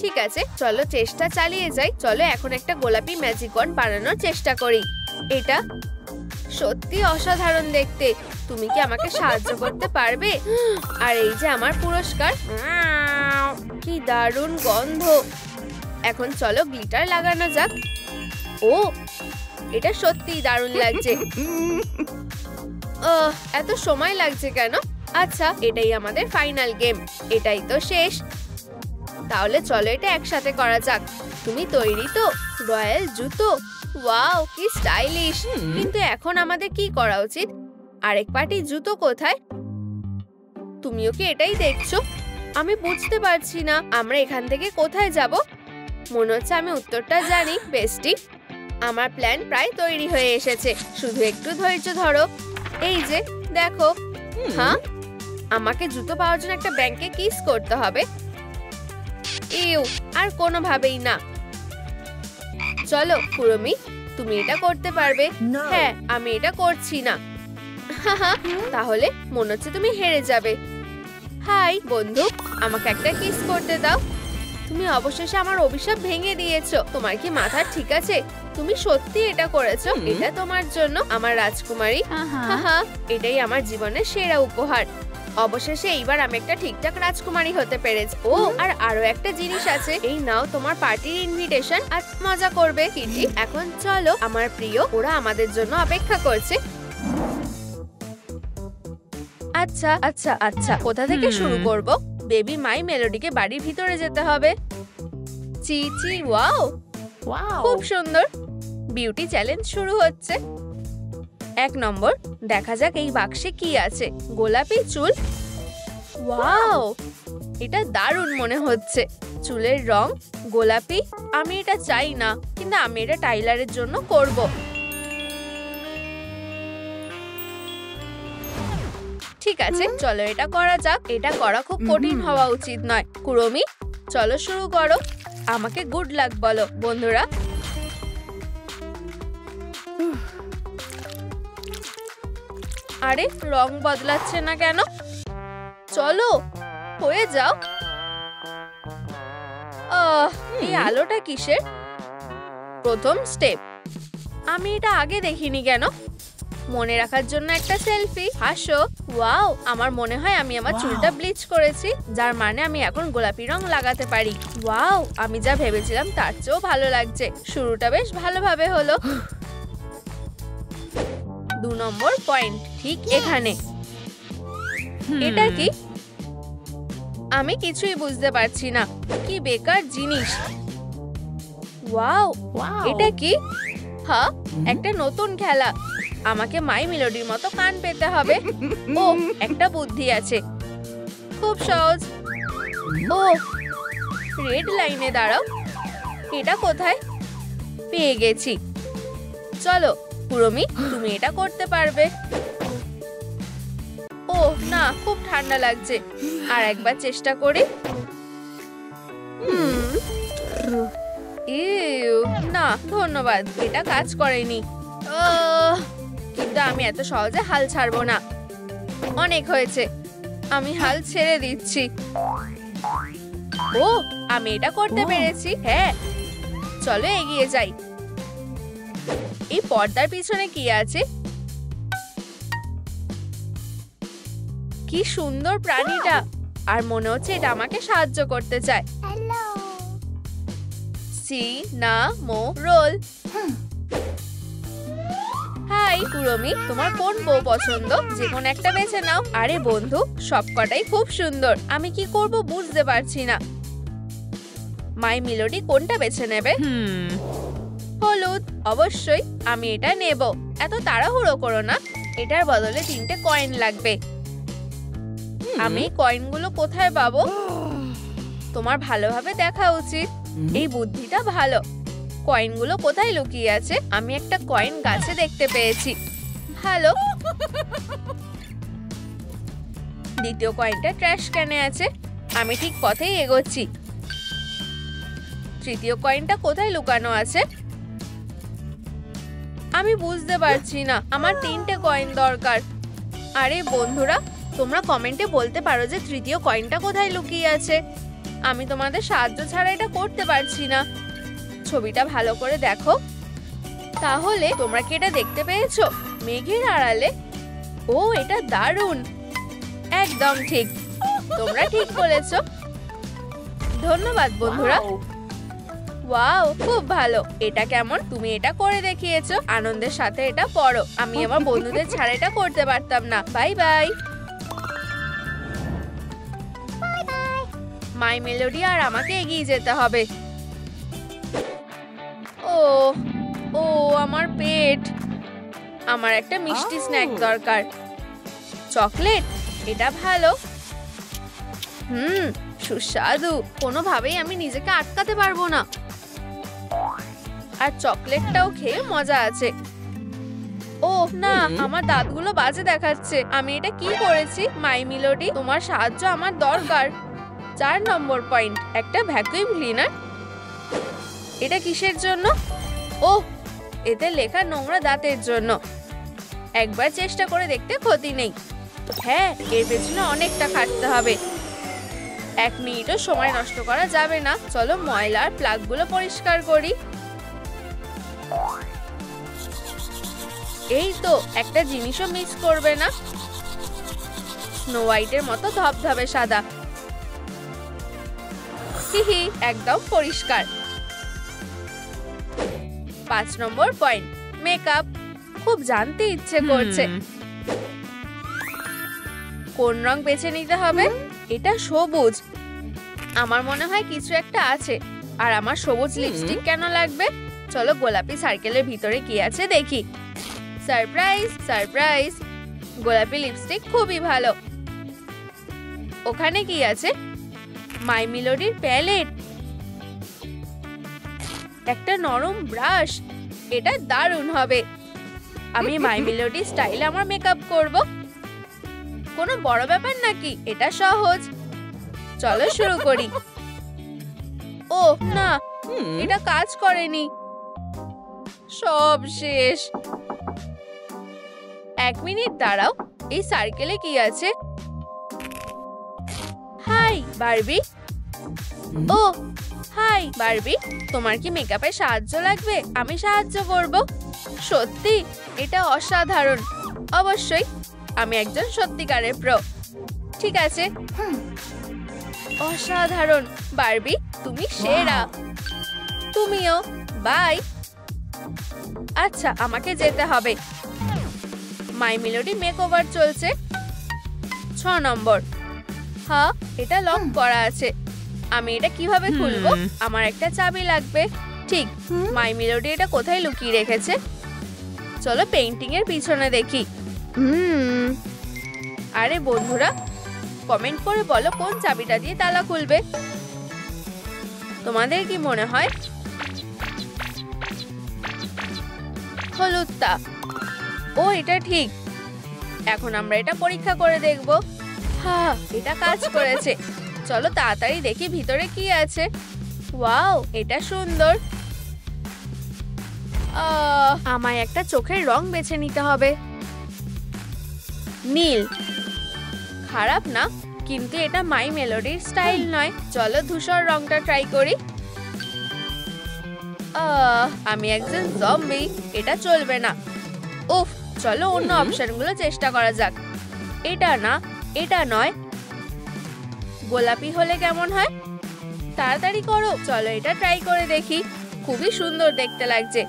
ঠিক আছে, চলো চেষ্টা চালিয়ে যাই। চলো এখন একটা গোলাপি ম্যাজিক ওয়ান্ড বানানোর চেষ্টা করি। এটা সত্যি অসাধারণ দেখতে। তুমি কি আমাকে সাহায্য করতে পারবে? আর এই যে আমার পুরস্কার। কি দারুণ গন্ধ। এখন চলো গ্লিটার লাগানো যাক। ও, এটা সত্যিই দারুণ লাগছে। এত সময় লাগছে কেন? আচ্ছা, এটাই আমাদের ফাইনাল গেম। এটাই তো শেষ। তাহলে চলো এটা একসাথে করা যাক। তুমি তৈরি তো? রয়্যাল জুতো, ওয়াও কি স্টাইলিশ। কিন্তু এখন আমাদের কি করা উচিত? আরেক পাটি জুতো কোথায়? তুমিও কি এটাই দেখছো? আমি বুঝতে পারছি না আমরা এখান থেকে কোথায় যাব। মনে হচ্ছে আমি উত্তরটা জানি। বেস্টি, আমার প্ল্যান প্রায় তৈরি হয়ে এসেছে, শুধু একটু ধৈর্য ধরো। এই যে দেখো। হ্যাঁ, আমাকে জুতো পাওয়ার জন্য একটা ব্যাংকে কিস করতে হবে। ইউ, আর কোনোভাবেই না। চলো কুরমি, তুমি এটা করতে পারবে। হ্যাঁ, আমি এটা করছি না। তাহলে মনে হচ্ছে তুমি হেরে যাবে। হাই বন্ধু, আমাকে একটা কিস করতে দাও। তুমি অবশেষে আমার অভিশাপ ভেঙে দিয়েছো। তোমার কি মাথা ঠিক আছে? তুমি সত্যি এটা করেছো। এটা তোমার জন্য আমার রাজকুমারী। এটাই আমার জীবনের সেরা উপহার। অবশেষে এইবার আমি একটা ঠিকঠাক রাজকুমারী হতে পেরেছি। ও, আর আরো একটা জিনিস আছে। এই নাও তোমার পার্টির ইনভিটেশন। আর মজা করবে কিটি। এখন চলো, আমার প্রিয়, ওরা আমাদের জন্য অপেক্ষা করছে। আচ্ছা আচ্ছা আচ্ছা, কোথা থেকে শুরু করব? বেবি মাই মেলোডিকে বাড়ির ভিতরে যেতে হবে। চি চি, ওয়াও, খুব সুন্দর। বিউটি চ্যালেঞ্জ শুরু হচ্ছে। 1 নম্বর, দেখা যাক এই বাক্সে কি আছে। গোলাপি চুল, ওয়াও, এটা দারুণ মনে হচ্ছে। চুলের রং গোলাপি। আমি এটা চাই না, কিন্তু আমি এটা টাইলারের জন্য করব। ঠিক আছে, চলো এটা করা যাক। এটা করা খুব কঠিন হওয়া উচিত নয়। কুরমি, চলো শুরু করো। আমাকে গুড লাক বলো বন্ধুরা। আরে রং বদলাচ্ছে না কেন? চলো হয়ে যাও। এই আলোটা কিসের? প্রথম স্টেপ। আমি এটা আগে দেখিনি কেন? মনে রাখার জন্য একটা সেলফি। হাসো। ওয়াও, আমার মনে হয় আমি আমার চুলটা ব্লিচ করেছি, যার মানে আমি এখন গোলাপি রং লাগাতে পারি। ওয়াও, আমি যা ভেবেছিলাম তার চেয়েও ভালো লাগছে। শুরুটা বেশ ভালোভাবে হলো। 2 নম্বর পয়েন্ট ঠিক এখানে। এটা কি? আমি কিছুই বুঝতে পারছি না। কি বেকার জিনিস। ওয়াও, এটা কি? হ্যাঁ, একটা নতুন খেলা। আমাকে মাই মেলোডির মতো কান পেতে হবে। ও, একটা বুদ্ধি আছে। খুব সহজ। ও, রেড লাইনে দাঁড়াও। এটা কোথায়? পেয়ে গেছি। চলো কুরমি, তুমি এটা করতে পারবে। ও না, খুব ঠান্ডা লাগছে। আর একবার চেষ্টা করি। ইউ, না ধন্যবাদ, এটা কাজ করেনি। কিন্তু আমি এত সহজে হাল ছাড়বো না। অনেক হয়েছে, আমি হাল ছেড়ে দিচ্ছি। ও, আমি এটা করতে পেরেছি। হ্যাঁ, চলো এগিয়ে যাই। এই পর্দার পিছনে কি আছে? কি সুন্দর প্রাণীটা। আর মনে হচ্ছে এটা আমাকে সাহায্য করতে চায়। সি না মো রোল। হাই কুরমি, তোমার কোন বউ পছন্দ? যে কোনো একটা বেছে নাও। আরে বন্ধু, সবকটাই খুব সুন্দর। আমি কি করব বুঝতে পারছি না। মাই মেলোডি কোনটা বেছে নেবে? হলুদ, অবশ্যই আমি এটা নেব। এত তাড়াহুড়ো করো না। এটার বদলে 3টে কয়েন লাগবে। আমি কয়েনগুলো কোথায় পাবো? তোমার ভালোভাবে দেখা উচিত। এই বুদ্ধিটা ভালো। কয়েনগুলো কোথায় লুকিয়ে আছে? আমি একটা কয়েন গাছে দেখতে পেয়েছি। ভালো। দ্বিতীয় কয়েনটা ট্র্যাশ ক্যানে আছে। আমি ঠিক পথেই এগোচ্ছি। তৃতীয় কয়েনটা কোথায় লুকানো আছে? আমি বুঝতে পারছি না। আমার 3টে কয়েন দরকার। আরে বন্ধুরা, তোমরা কমেন্টে বলতে পারো যে তৃতীয় কয়েনটা কোথায় লুকিয়ে আছে। আমি তোমাদের সাহায্য ছাড়া এটা করতে পারছি না। ছবিটা ভালো করে দেখো। তাহলে তোমরা কি এটা দেখতে পেয়েছো? মেঘের আড়ালে। ও, এটা দারুণ। একদম ঠিক, তোমরা ঠিক বলেছো। ধন্যবাদ বন্ধুরা। ওয়াও, খুব ভালো। এটা কেমন? তুমি এটা করে দেখিয়েছো। আনন্দের সাথে এটা পড়ো। আমি আমার বন্ধুদের ছাড়া এটা করতে পারতাম না। Bye bye. মাই মেলোডি আর আমাকে এগিয়ে যেতে হবে। ও ও, আমার পেট। আমার একটা মিষ্টি স্ন্যাক দরকার। চকলেট, এটা ভালো। সুস্বাদু। কোনোভাবেই আমি নিজেকে আটকাতে পারবো না। আর চকলেটটাও খেয়ে মজা আছে। ও না, আমার দাঁতগুলো বাজে দেখাচ্ছে। আমি এটা কি করেছি? মাই মেলোডি, তোমার সাহায্য আমার দরকার। 4 নম্বর পয়েন্ট, একটা ভ্যাকুয়াম ক্লিনার। এটা কিসের জন্য? ও, এতে লেখা নোংরা দাঁতের জন্য। একবার চেষ্টা করে দেখতে ক্ষতি নেই। হ্যাঁ, এর পেছনে অনেকটা খাটতে হবে। 1 মিনিটও সময় নষ্ট করা যাবে না। চলো ময়লার প্লাগগুলো পরিষ্কার করি। এই তো, একটা জিনিসও মিস করবে না। স্নো হোয়াইটের মতো ধবধবে সাদা। হিহি, একদম পরিষ্কার। 5 নম্বর পয়েন্ট, মেকআপ। খুব জানতে ইচ্ছে করছে। কোন রং বেছে নিতে হবে? এটা সবুজ। আমার মনে হয় কিছু একটা আছে। আর আমার সবুজ লিপস্টিক কেন লাগবে? চলো গোলাপি সার্কেলের ভিতরে কি আছে দেখি। সারপ্রাইজ সারপ্রাইজ, গোলাপি লিপস্টিক খুবই ভালো। ওখানে কি আছে? মাই মেলোডির প্যালেট। একটা নরম ব্রাশ। এটা দারুণ হবে। আমি মাই মেলোডি স্টাইলে আমার মেকআপ করব। কোনো বড় ব্যাপার নাকি, এটা সহজ। চলো শুরু করি। ও না, এটা কাজ করেনি। সব শেষ। 1 মিনিট দাঁড়াও, এই সার্কেলে কি আছে? Hi Barbie. Oh hi Barbie, তোমার কি মেকআপে সাহায্য লাগবে? আমি সাহায্য করব। সত্যি? এটা অসাধারণ। অবশ্যই, আমি একজন সত্যিকারের প্রো। ঠিক আছে। অসাধারণ বারবি, তুমি সেরা। তুমিও। বাই। আচ্ছা, আমাকে যেতে হবে। মাই মেলোডি মেকওভার চলছে। 6 নম্বর। হ্যাঁ, এটা লক করা আছে। আমি এটা কিভাবে খুলবো? আমার একটা চাবি লাগবে। ঠিক, মাই মেলোডি এটা কোথায় লুকিয়ে রেখেছে? চলো পেইন্টিং এর পিছনে দেখি। আরে বন্ধুরা, কমেন্ট করে বলো কোন চাবিটা দিয়ে তালা খুলবে। তোমাদের কি মনে হয়? হলুদটা। ও, এটা ঠিক। এখন আমরা এটা পরীক্ষা করে দেখব। হ্যাঁ, এটা কাজ করেছে। চলো তাড়াতাড়ি দেখি ভিতরে কি আছে। ওয়াও, এটা সুন্দর। আমায় একটা চোখের রং বেছে নিতে হবে। নীল। খারাপ না, কিন্তু এটা মাই মেলোডির স্টাইল নয়। চলো ধূসর রংটা ট্রাই করি। আমি একজন জম্বি, এটা চলবে না। উফ, চলো অন্য অপশনগুলো চেষ্টা করা যাক। এটা না, এটা নয়। গোলাপি হলে কেমন হয়? তাড়াতাড়ি করো, চলো এটা ট্রাই করে দেখি। খুবই সুন্দর দেখতে লাগছে।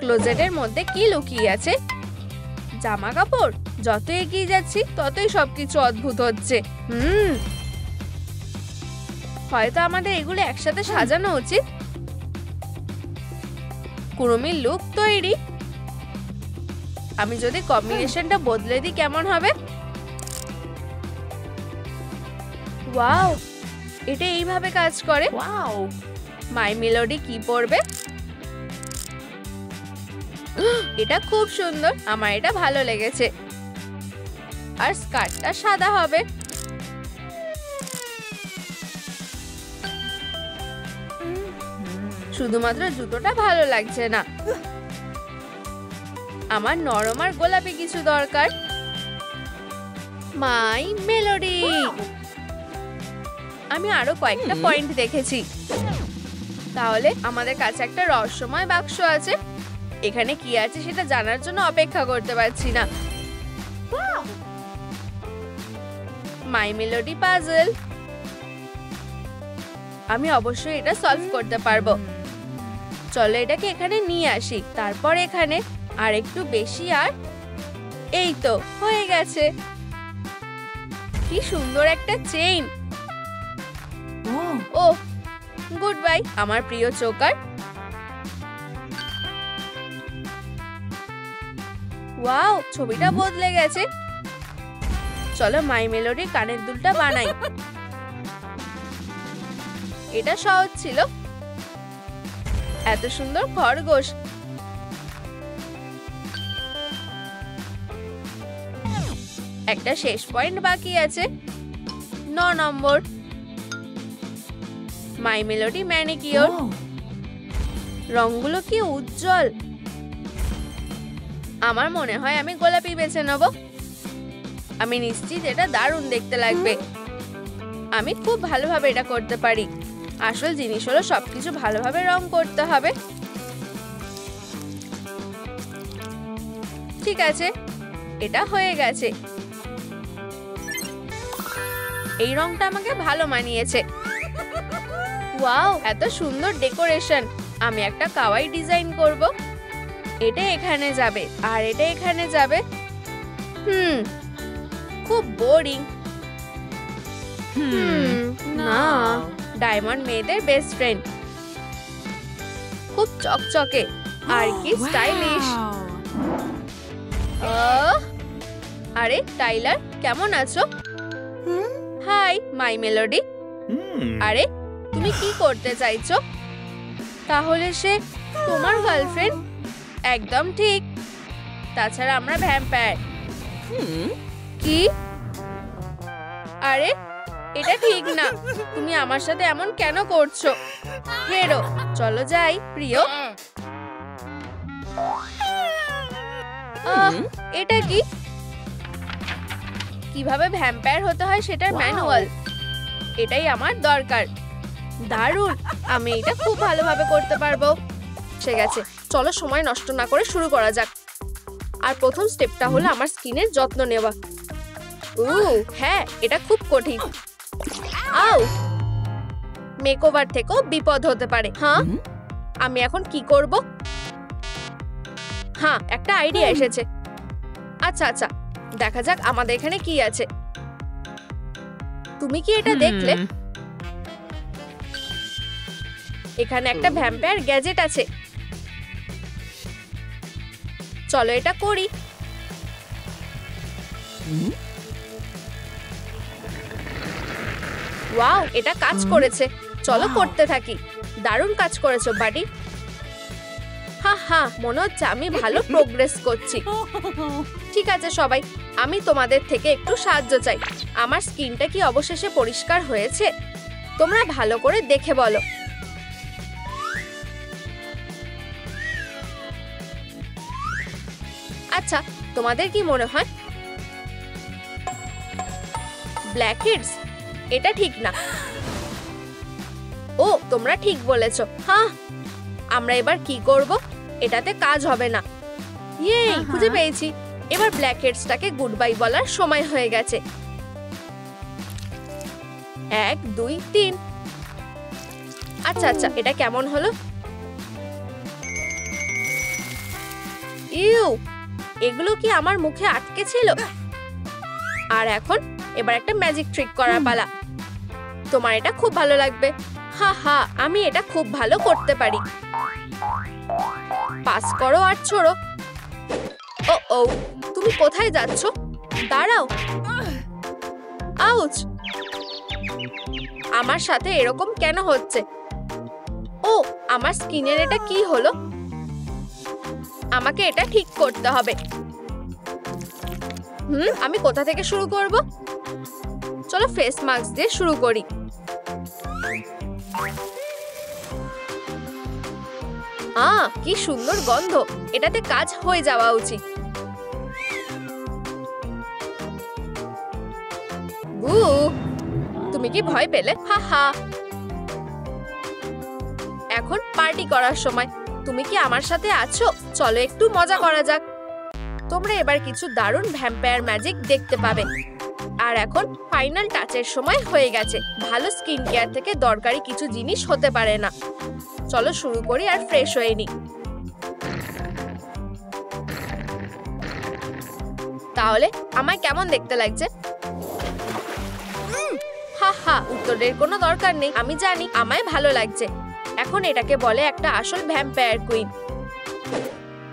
ক্লোজেটের মধ্যে কি লুকিয়ে আছে? জামা কাপড়। যত এগিয়ে যাচ্ছি ততই সবকিছু অদ্ভুত হচ্ছে। হয়তো আমাদের এগুলো একসাথে সাজানো উচিত। কুরুমির লুক তৈরি। আমি যদি কম্বিনেশনটা বদলে দিই কেমন হবে? ওয়াও, এটা এইভাবে কাজ করে। ওয়াও, মাই মেলোডি কি পরবে? এটা খুব সুন্দর, আমার এটা ভালো লেগেছে। আর স্কার্টটা সাদা হবে। শুধুমাত্র জুতোটা ভালো লাগছে না, আমার নরম আর গোলাপি কিছু দরকার। মাই মেলোডি। আমি আরো কয়েকটা পয়েন্ট দেখেছি। তাহলে আমাদের কাছে একটা রহস্যময় বাক্স আছে। এখানে কি আছে সেটা জানার জন্য অপেক্ষা করতে পারছি না। মাই মেলোডি পাজল। আমি অবশ্যই এটা সলভ করতে পারবো। চলো এটাকে এখানে নিয়ে আসি, তারপর এখানে আর একটু বেশি, আর এই তো হয়ে গেছে। কি সুন্দর একটা চেইন। ও গুড বাই আমার প্রিয় চোকার। ওয়াও, ছবিটা বদলে গেছে। চলো মাই মেলোডির কানের দুলটা বানাই। এটা সহজ ছিল। এত সুন্দর খরগোশ। একটা শেষ পয়েন্ট বাকি আছে, 9 নম্বর। মাই মেলোডি ম্যানিকিওর। রংগুলো কি উজ্জ্বল। আমার মনে হয় আমি গোলাপি বেছে নেব। আমি নিশ্চিত এটা দারুণ দেখতে লাগবে। আমি খুব ভালোভাবে এটা করতে পারি। আসল জিনিস হলো সবকিছু ভালোভাবে রং করতে হবে। ঠিক আছে, এটা হয়ে গেছে। এই রংটা আমাকে ভালো মানিয়েছে। ওয়াও, এত সুন্দর ডেকোরেশন। আমি একটা কাওয়াই ডিজাইন করব। এটা এখানে যাবে আর এটা এখানে যাবে। খুব বোরিং। না, ডায়মন্ড মেয়েদের বেস্ট ফ্রেন্ড। খুব চকচকে আর কি স্টাইলিশ। আরে টাইলার, কেমন আছো? Hi my melody. আরে তুমি কি করতে চাইছো? তাহলে সে তোমার গার্লফ্রেন্ড? একদম ঠিক। তাছাড়া আমরা ভ্যাম্পায়ার। কি? আরে এটা ঠিক না। তুমি আমার সাথে এমন কেন করছো? হেরো, চলো যাই প্রিয়। এটা কি? কিভাবে ভ্যাম্পায়ার হতে হয় সেটার ম্যানুয়াল। এটাই আমার দরকার। দারুণ, আমি এটা খুব ভালোভাবে করতে পারবো। ঠিক আছে, চলো সময় নষ্ট না করে শুরু করা যাক। আর প্রথম স্টেপটা হলো আমার স্কিনের যত্ন নেওয়া। হ্যাঁ, এটা খুব কঠিন। আউ, মেকওভার থেকেও বিপদ হতে পারে। হ্যাঁ, আমি এখন কি করব? হ্যাঁ, একটা আইডিয়া এসেছে। আচ্ছা আচ্ছা, দেখা যাক আমাদের এখানে কি আছে। তুমি কি এটা দেখলে? এখানে একটা ভ্যাম্পায়ার গ্যাজেট আছে। চলো এটা করি। ওয়াও, এটা কাজ করেছে। চলো করতে থাকি। দারুণ কাজ করেছো বাডি। হ্যাঁ, মনে হচ্ছে আমি ভালো প্রোগ্রেস করছি। ঠিক আছে সবাই, আমি তোমাদের থেকে একটু সাহায্য চাই। আমার স্কিনটা কি অবশেষে পরিষ্কার হয়েছে? তোমরা ভালো করে দেখে বলো। আচ্ছা, তোমাদের কি মনে হয়? ব্ল্যাকহেডস? এটা ঠিক না। ও, তোমরা ঠিক বলেছো। হ্যাঁ, আমরা এবার কি করব? এটাতে কাজ হবে না। ইয়ে, খুঁজে পেয়েছি। এবার ব্ল্যাকহেডসটাকে গুড বাই বলার সময় হয়ে গেছে। 1 2 3। আচ্ছা আচ্ছা, এটা কেমন হলো? ইউ, এগুলো কি আমার মুখে আটকে ছিল? আর এখন এবার একটা ম্যাজিক ট্রিক করার পালা। তোমার এটা খুব ভালো লাগবে। হ্যাঁ, আমি এটা খুব ভালো করতে পারি। পাস করো আর ছোড়ো। ও, তুমি কোথায় যাচ্ছ? দাঁড়াও। আউচ, আমার সাথে এরকম কেন হচ্ছে? ও, আমার স্কিনের এটা কি হলো? আমাকে এটা ঠিক করতে হবে। আমি কোথা থেকে শুরু করব? চলো ফেস মাস্ক দিয়ে শুরু করি। কি সুন্দর গন্ধ, এটাতে কাজ হয়ে যাওয়া উচিত। তুমি কি ভয় পেলে? এখন পার্টি করার সময়। তুমি কি আমার সাথে আছো? চলো একটু মজা করা যাক। তোমরা এবার কিছু দারুণ ভ্যাম্পায়ার ম্যাজিক দেখতে পাবে। আর এখন ফাইনাল টাচের সময় হয়ে গেছে। ভালো স্কিন কেয়ার থেকে দরকারি কিছু জিনিস হতে পারে না। চলো শুরু করি আর ফ্রেশ হয়ে নি। তাহলে আমায় কেমন দেখতে লাগছে? উত্তরের কোনো দরকার নেই, আমি জানি আমায় ভালো লাগছে। এখন এটাকে বলে একটা আসল ভ্যাম্পায়ার কুইন।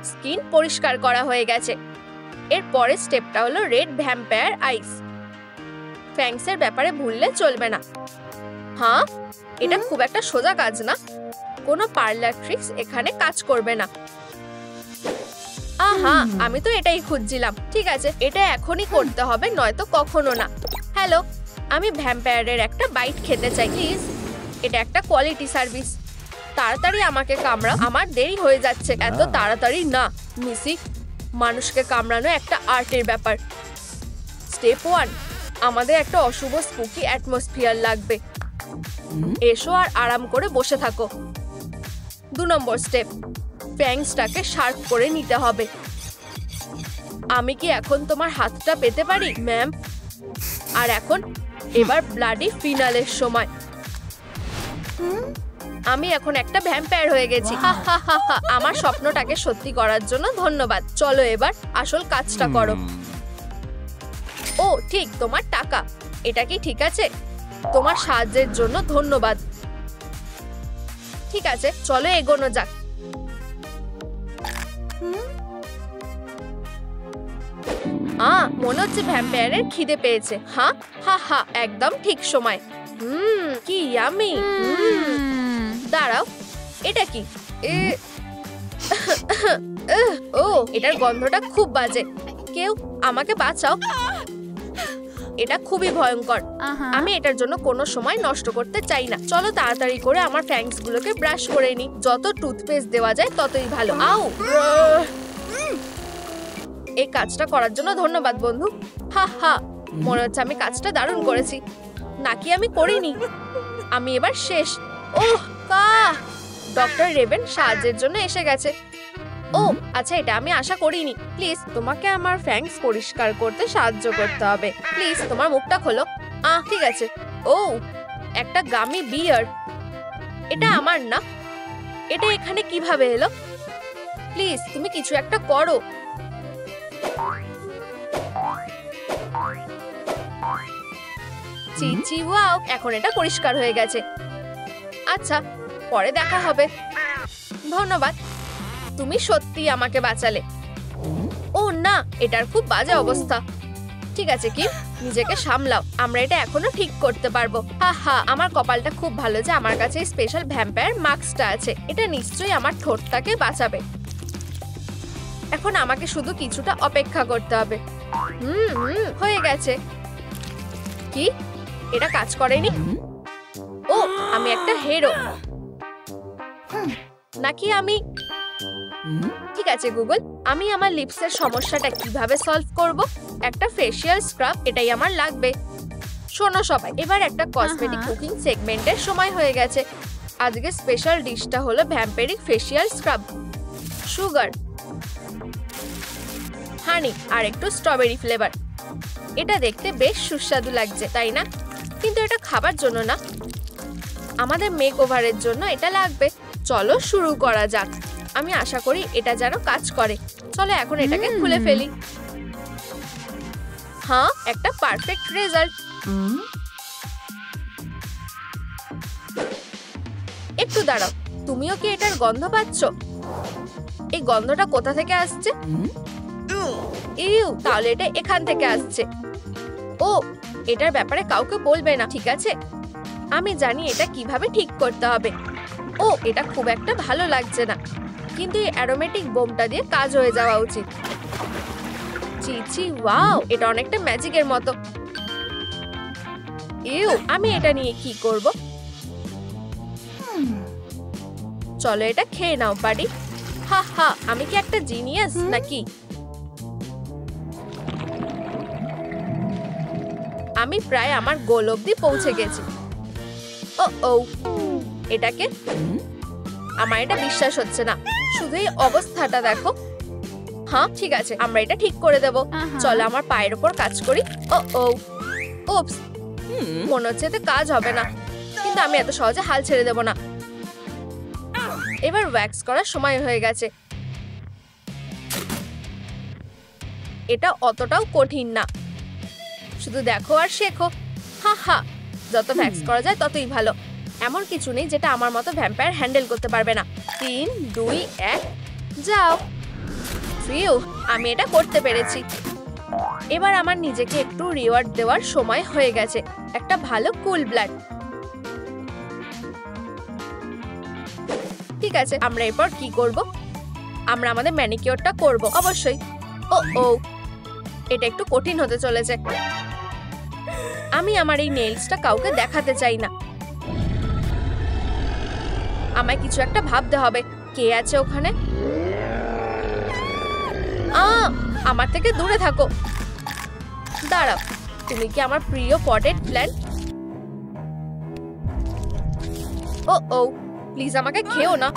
স্কিন পরিষ্কার করা হয়ে গেছে। এর পরের স্টেপটা হলো রেড ভ্যাম্পায়ার আইস। ফ্যাংসের ব্যাপারে ভুললে চলবে না। এটা খুব একটা সোজা কাজ না, কোনো পার্লার ট্রিক্স এখানে কাজ করবে না। আমি তো এটাই খুঁজছিলাম। ঠিক আছে, এটা এখনই করতে হবে, নয়তো কখনো না। হ্যালো, আমি ভ্যাম্পায়ারের একটা বাইট খেতে চাই প্লিজ। এটা একটা কোয়ালিটি সার্ভিস। তাড়াতাড়ি আমাকে কামড়া, আমার দেরি হয়ে যাচ্ছে। এত তাড়াতাড়ি না মিসি, মানুষকে কামড়ানো একটা আর্টের ব্যাপার। স্টেপ 1, আমাদের একটা অশুভ স্পুকি অ্যাটমসফিয়ার লাগবে। এসো আর আরাম করে বসে থাকো। 2 নম্বর স্টেপ, ফ্যাংসটাকে শার্প করে নিতে হবে। আমি কি এখন তোমার হাতটা পেতে পারি ম্যাম? আর এখন এবার ব্লাডি ফিনালের সময়। আমি এখন একটা ভ্যাম্পায়ার হয়ে গেছি। আমার স্বপ্নটাকে সত্যি করার জন্য ধন্যবাদ। চলো এবার আসল কাজটা করো। ঠিক, তোমার টাকা। এটা কি ঠিক আছে? তোমার সাহায্যের জন্য ধন্যবাদ। ঠিক আছে, চলো এগোনো যাক। মনে হচ্ছে ভ্যাম্পায়ারের খিদে পেয়েছে। একদম ঠিক সময়। কি ইয়ামি। দাঁড়াও, এটা কি? এটার গন্ধটা খুব বাজে। কেউ আমাকে বাঁচাও, এটা খুবই ভয়ঙ্কর। আমি এটার জন্য কোনো সময় নষ্ট করতে চাই না। চলো তাড়াতাড়ি করে আমার ফ্যাংস গুলোকে ব্রাশ করে নি। যত টুথপেস্ট দেওয়া যায় ততই ভালো। এই কাজটা করার জন্য ধন্যবাদ বন্ধু। মনে হচ্ছে আমি কাজটা দারুণ করেছি। নাকি আমি করিনি? আমি এবার শেষ। ডক্টর রেবেন সাহায্যের জন্য এসে গেছে। আচ্ছা, এটা আমি আশা করিনি। প্লিজ, তোমাকে আমার ফ্যাংস পরিষ্কার করতে সাহায্য করতে হবে। প্লিজ তোমার মুখটা খোলো। ঠিক আছে। একটা গামি বিয়ার। এটা আমার না। এটা এখানে কিভাবে এলো? প্লিজ তুমি কিছু একটা করো। চিচি, ওয়াও, এখন এটা পরিষ্কার হয়ে গেছে। আচ্ছা, পরে দেখা হবে। ধন্যবাদ, তুমি সত্যি আমাকে বাঁচালে। না, এটার খুব বাজে অবস্থা। ঠিক আছে কি, নিজেকে সামলাও। আমরা এটা এখনো ঠিক করতে পারবো। আমার কপালটা খুব ভালো যে আমার কাছে স্পেশাল ভ্যাম্পায়ার মাস্কটা আছে। এটা নিশ্চয়ই আমার ঠোঁটটাকে বাঁচাবে। এখন আমাকে শুধু কিছুটা অপেক্ষা করতে হবে। হয়ে গেছে। কি, এটা কাজ করেনি? আমি একটা হিরো নাকি? আমি ঠিক আছে গুগল, আমি আমার লিপসের সমস্যাটা কিভাবে সলভ করব? একটা ফেশিয়াল স্ক্রাব, এটাই আমার লাগবে। শোনো সবাই, এবার একটা কসমেটিক কুকিং সেগমেন্টের সময় হয়ে গেছে। আজকে স্পেশাল ডিশটা হলো ভ্যাম্পেরিক ফেশিয়াল স্ক্রাব। সুগার, হানি আর একটু স্ট্রবেরি ফ্লেভার। এটা দেখতে বেশ সুস্বাদু লাগছে, তাই না? কিন্তু এটা খাবার জন্য না, আমাদের মেক ওভারের জন্য এটা লাগবে। চলো শুরু করা যাক। আমি আশা করি এটা যেন কাজ করে। চলো এখন এটাকে খুলে ফেলি। একটা পারফেক্ট রেজাল্ট। একটু দাঁড়াও, তুমিও কি এটার গন্ধ পাচ্ছ? এই গন্ধটা কোথা থেকে আসছে? তাহলে এটা এখান থেকে আসছে। এটার ব্যাপারে কাউকে বলবে না, ঠিক আছে? আমি জানি এটা কিভাবে ঠিক করতে হবে। এটা খুব একটা ভালো লাগছে না, কিন্তু এই অ্যারোমেটিক বোমটা দিয়ে কাজ হয়ে যাওয়া উচিত। চিচি, ওয়াও, এটা অনেকটা ম্যাজিকের মতো। আমি এটা নিয়ে কি করব? চলো এটা খেয়ে নাও বাড়ি। হা হা, আমি কি একটা জিনিয়াস নাকি? আমি প্রায় আমার গোল অবধি পৌঁছে গেছি। ও ও, এটাকে আমার এটা বিশ্বাস হচ্ছে না। শুধু এই অবস্থাটা দেখো। হ্যাঁ ঠিক আছে, আমরা এটা ঠিক করে দেব। চলো আমার পায়ের উপর কাজ করি। ও ও, উপস, মনে হচ্ছে এতে কাজ হবে না, কিন্তু আমি এত সহজে হাল ছেড়ে দেব না। এবার ওয়্যাক্স করার সময় হয়ে গেছে। এটা অতটাও কঠিন না, শুধু দেখো আর শেখো। হা হা, যত ওয়্যাক্স করা যায় ততই ভালো। এমন কিছু নেই যেটা আমার মতো ভ্যাম্পায়ার হ্যান্ডেল করতে পারবে না। 3, 2, 1, যাও। ফিউ, আমি এটা করতে পেরেছি। এবার আমার নিজেকে একটু রিওয়ার্ড দেওয়ার সময় হয়ে গেছে। একটা ভালো কুল ব্লাড। ঠিক আছে, আমরা এরপর কি করব? আমরা আমাদের ম্যানিকিউরটা করব অবশ্যই। ও ও, এটা একটু কঠিন হতে চলেছে। আমি আমার এই নেইলসটা কাউকে দেখাতে চাই না। আমায় কিছু একটা ভাবতে হবে। কে আছে ওখানে? আমার থেকে দূরে থাকো। দাঁড়াও, তুমি কি আমার প্রিয় পটেড প্ল্যান্ট? ও ও, প্লিজ আমাকে খেও না,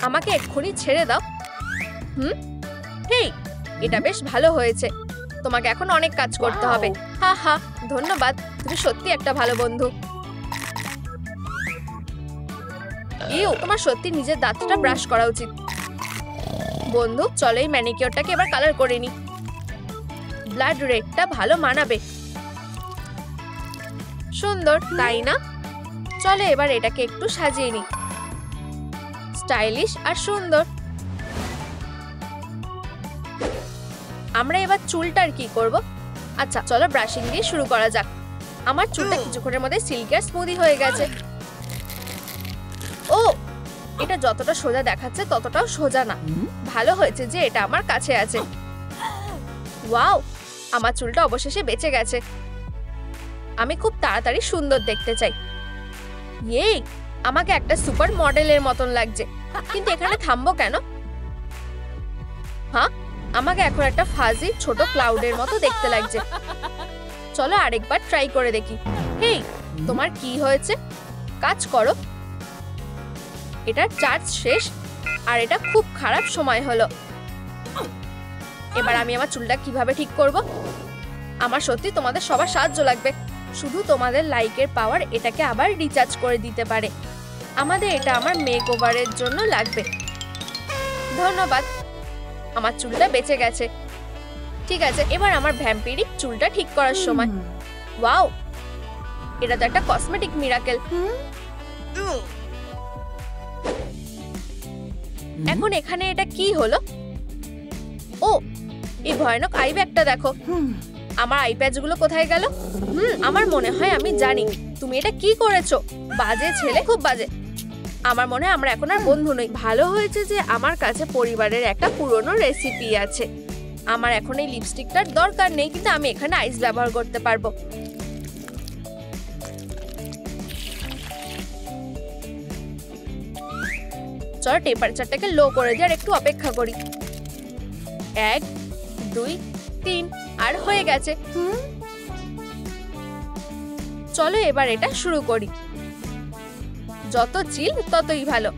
আমাকে এক্ষুনি ছেড়ে দাও। হেই, এটা বেশ ভালো হয়েছে। তোমাকে এখন অনেক কাজ করতে হবে। হা হা, ধন্যবাদ, তুমি সত্যি একটা ভালো বন্ধু। ইউ, তোমার সত্যি নিজের দাঁতটা ব্রাশ করা উচিত। বন্ধু, চলো এই ম্যানিকিউরটাকে এবার কালার করে নি। ব্লাড রেডটা ভালো মানাবে। সুন্দর, তাই না? চলো এবার এটাকে একটু সাজিয়ে নি। স্টাইলিশ আর সুন্দর। আমরা এবার চুলটার কি করব? আচ্ছা চলো ব্রাশিং দিয়ে শুরু করা যাক। আমার চুলটা কিছুক্ষণের মধ্যে সিল্কি আর স্মুদি হয়ে গেছে। ও, এটা যতটা সোজা দেখাচ্ছে ততটাও সোজা না। ভালো হয়েছে যে এটা আমার কাছে আছে। ওয়াও, আমার চুলটা অবশেষে বেঁচে গেছে। আমি খুব তাড়াতাড়ি সুন্দর দেখতে চাই। ইয়ে, আমাকে একটা সুপার মডেলের মতন লাগছে। কিন্তু এখানে থামবো কেন? হ্যাঁ, আমাকে এখন একটা ফাজি ছোট ক্লাউডের মতো দেখতে লাগছে। চলো আরেকবার ট্রাই করে দেখি। হেই, তোমার কি হয়েছে? কাজ করো। এটার চার্জ শেষ আর এটা খুব খারাপ সময় হলো। এবার আমি আমার চুলটা কিভাবে ঠিক করব? আমার সত্যি তোমাদের সবার সাহায্য লাগবে। শুধু তোমাদের লাইকের পাওয়ার এটাকে আবার রিচার্জ করে দিতে পারে। আমাদের এটা আমার মেকওভারের জন্য লাগবে। ধন্যবাদ, আমার চুলটা বেঁচে গেছে। ঠিক আছে, এবার আমার ভ্যাম্পিরিক চুলটা ঠিক করার সময়। ওয়াও, এটা তো একটা কসমেটিক মিরাকেল। এখন এখানে এটা কি হলো? ও, এই ভয়ানক আই ব্যাগটা দেখো। আমার আই প্যাচগুলো কোথায় গেল? আমার মনে হয় আমি জানি। তুমি এটা কি করেছো? বাজে ছেলে, খুব বাজে। আমার মনে হয় আমরা এখন আর বন্ধু নই। ভালো হয়েছে যে আমার কাছে পরিবারের একটা পুরনো রেসিপি আছে। আমার এখন এই লিপস্টিকটার দরকার নেই, কিন্তু আমি এখানে আইস ব্যবহার করতে পারবো। চলো টেম্পারেচারটাকে লো করে দিয়ে আর একটু অপেক্ষা করি। 1, 2, 3, আর হয়ে গেছে। চলো এবার এটা শুরু করি। যত চিল ততই ভালো।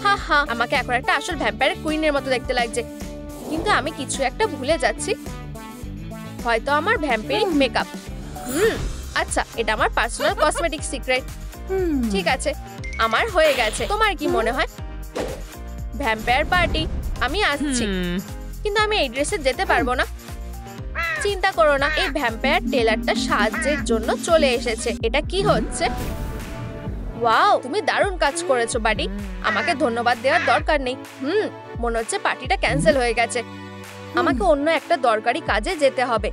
হা হা, আমাকে এখন একটা আসল ভ্যাম্পায়ার কুইনের মতো দেখতে লাগছে, কিন্তু আমি কিছু একটা ভুলে যাচ্ছি। হয়তো আমার ভ্যাম্পায়ারিক মেকআপ। আচ্ছা, এটা আমার পার্সোনাল কসমেটিক সিক্রেট। ঠিক আছে, আমার হয়ে গেছে। তোমার কি মনে হয়? ভ্যাম্পায়ার পার্টি, আমি আসছি, কিন্তু আমি এই ড্রেসে যেতে পারবো না। চিন্তা করো না, এই ভ্যাম্পায়ার টেলারটা সাহায্যের জন্য চলে এসেছে। এটা কি হচ্ছে? ওয়াও, তুমি দারুণ কাজ করেছো বাডি। আমাকে ধন্যবাদ দেওয়ার দরকার নেই। মনে হচ্ছে পার্টিটা ক্যান্সেল হয়ে গেছে। আমাকে অন্য একটা দরকারি কাজে যেতে হবে।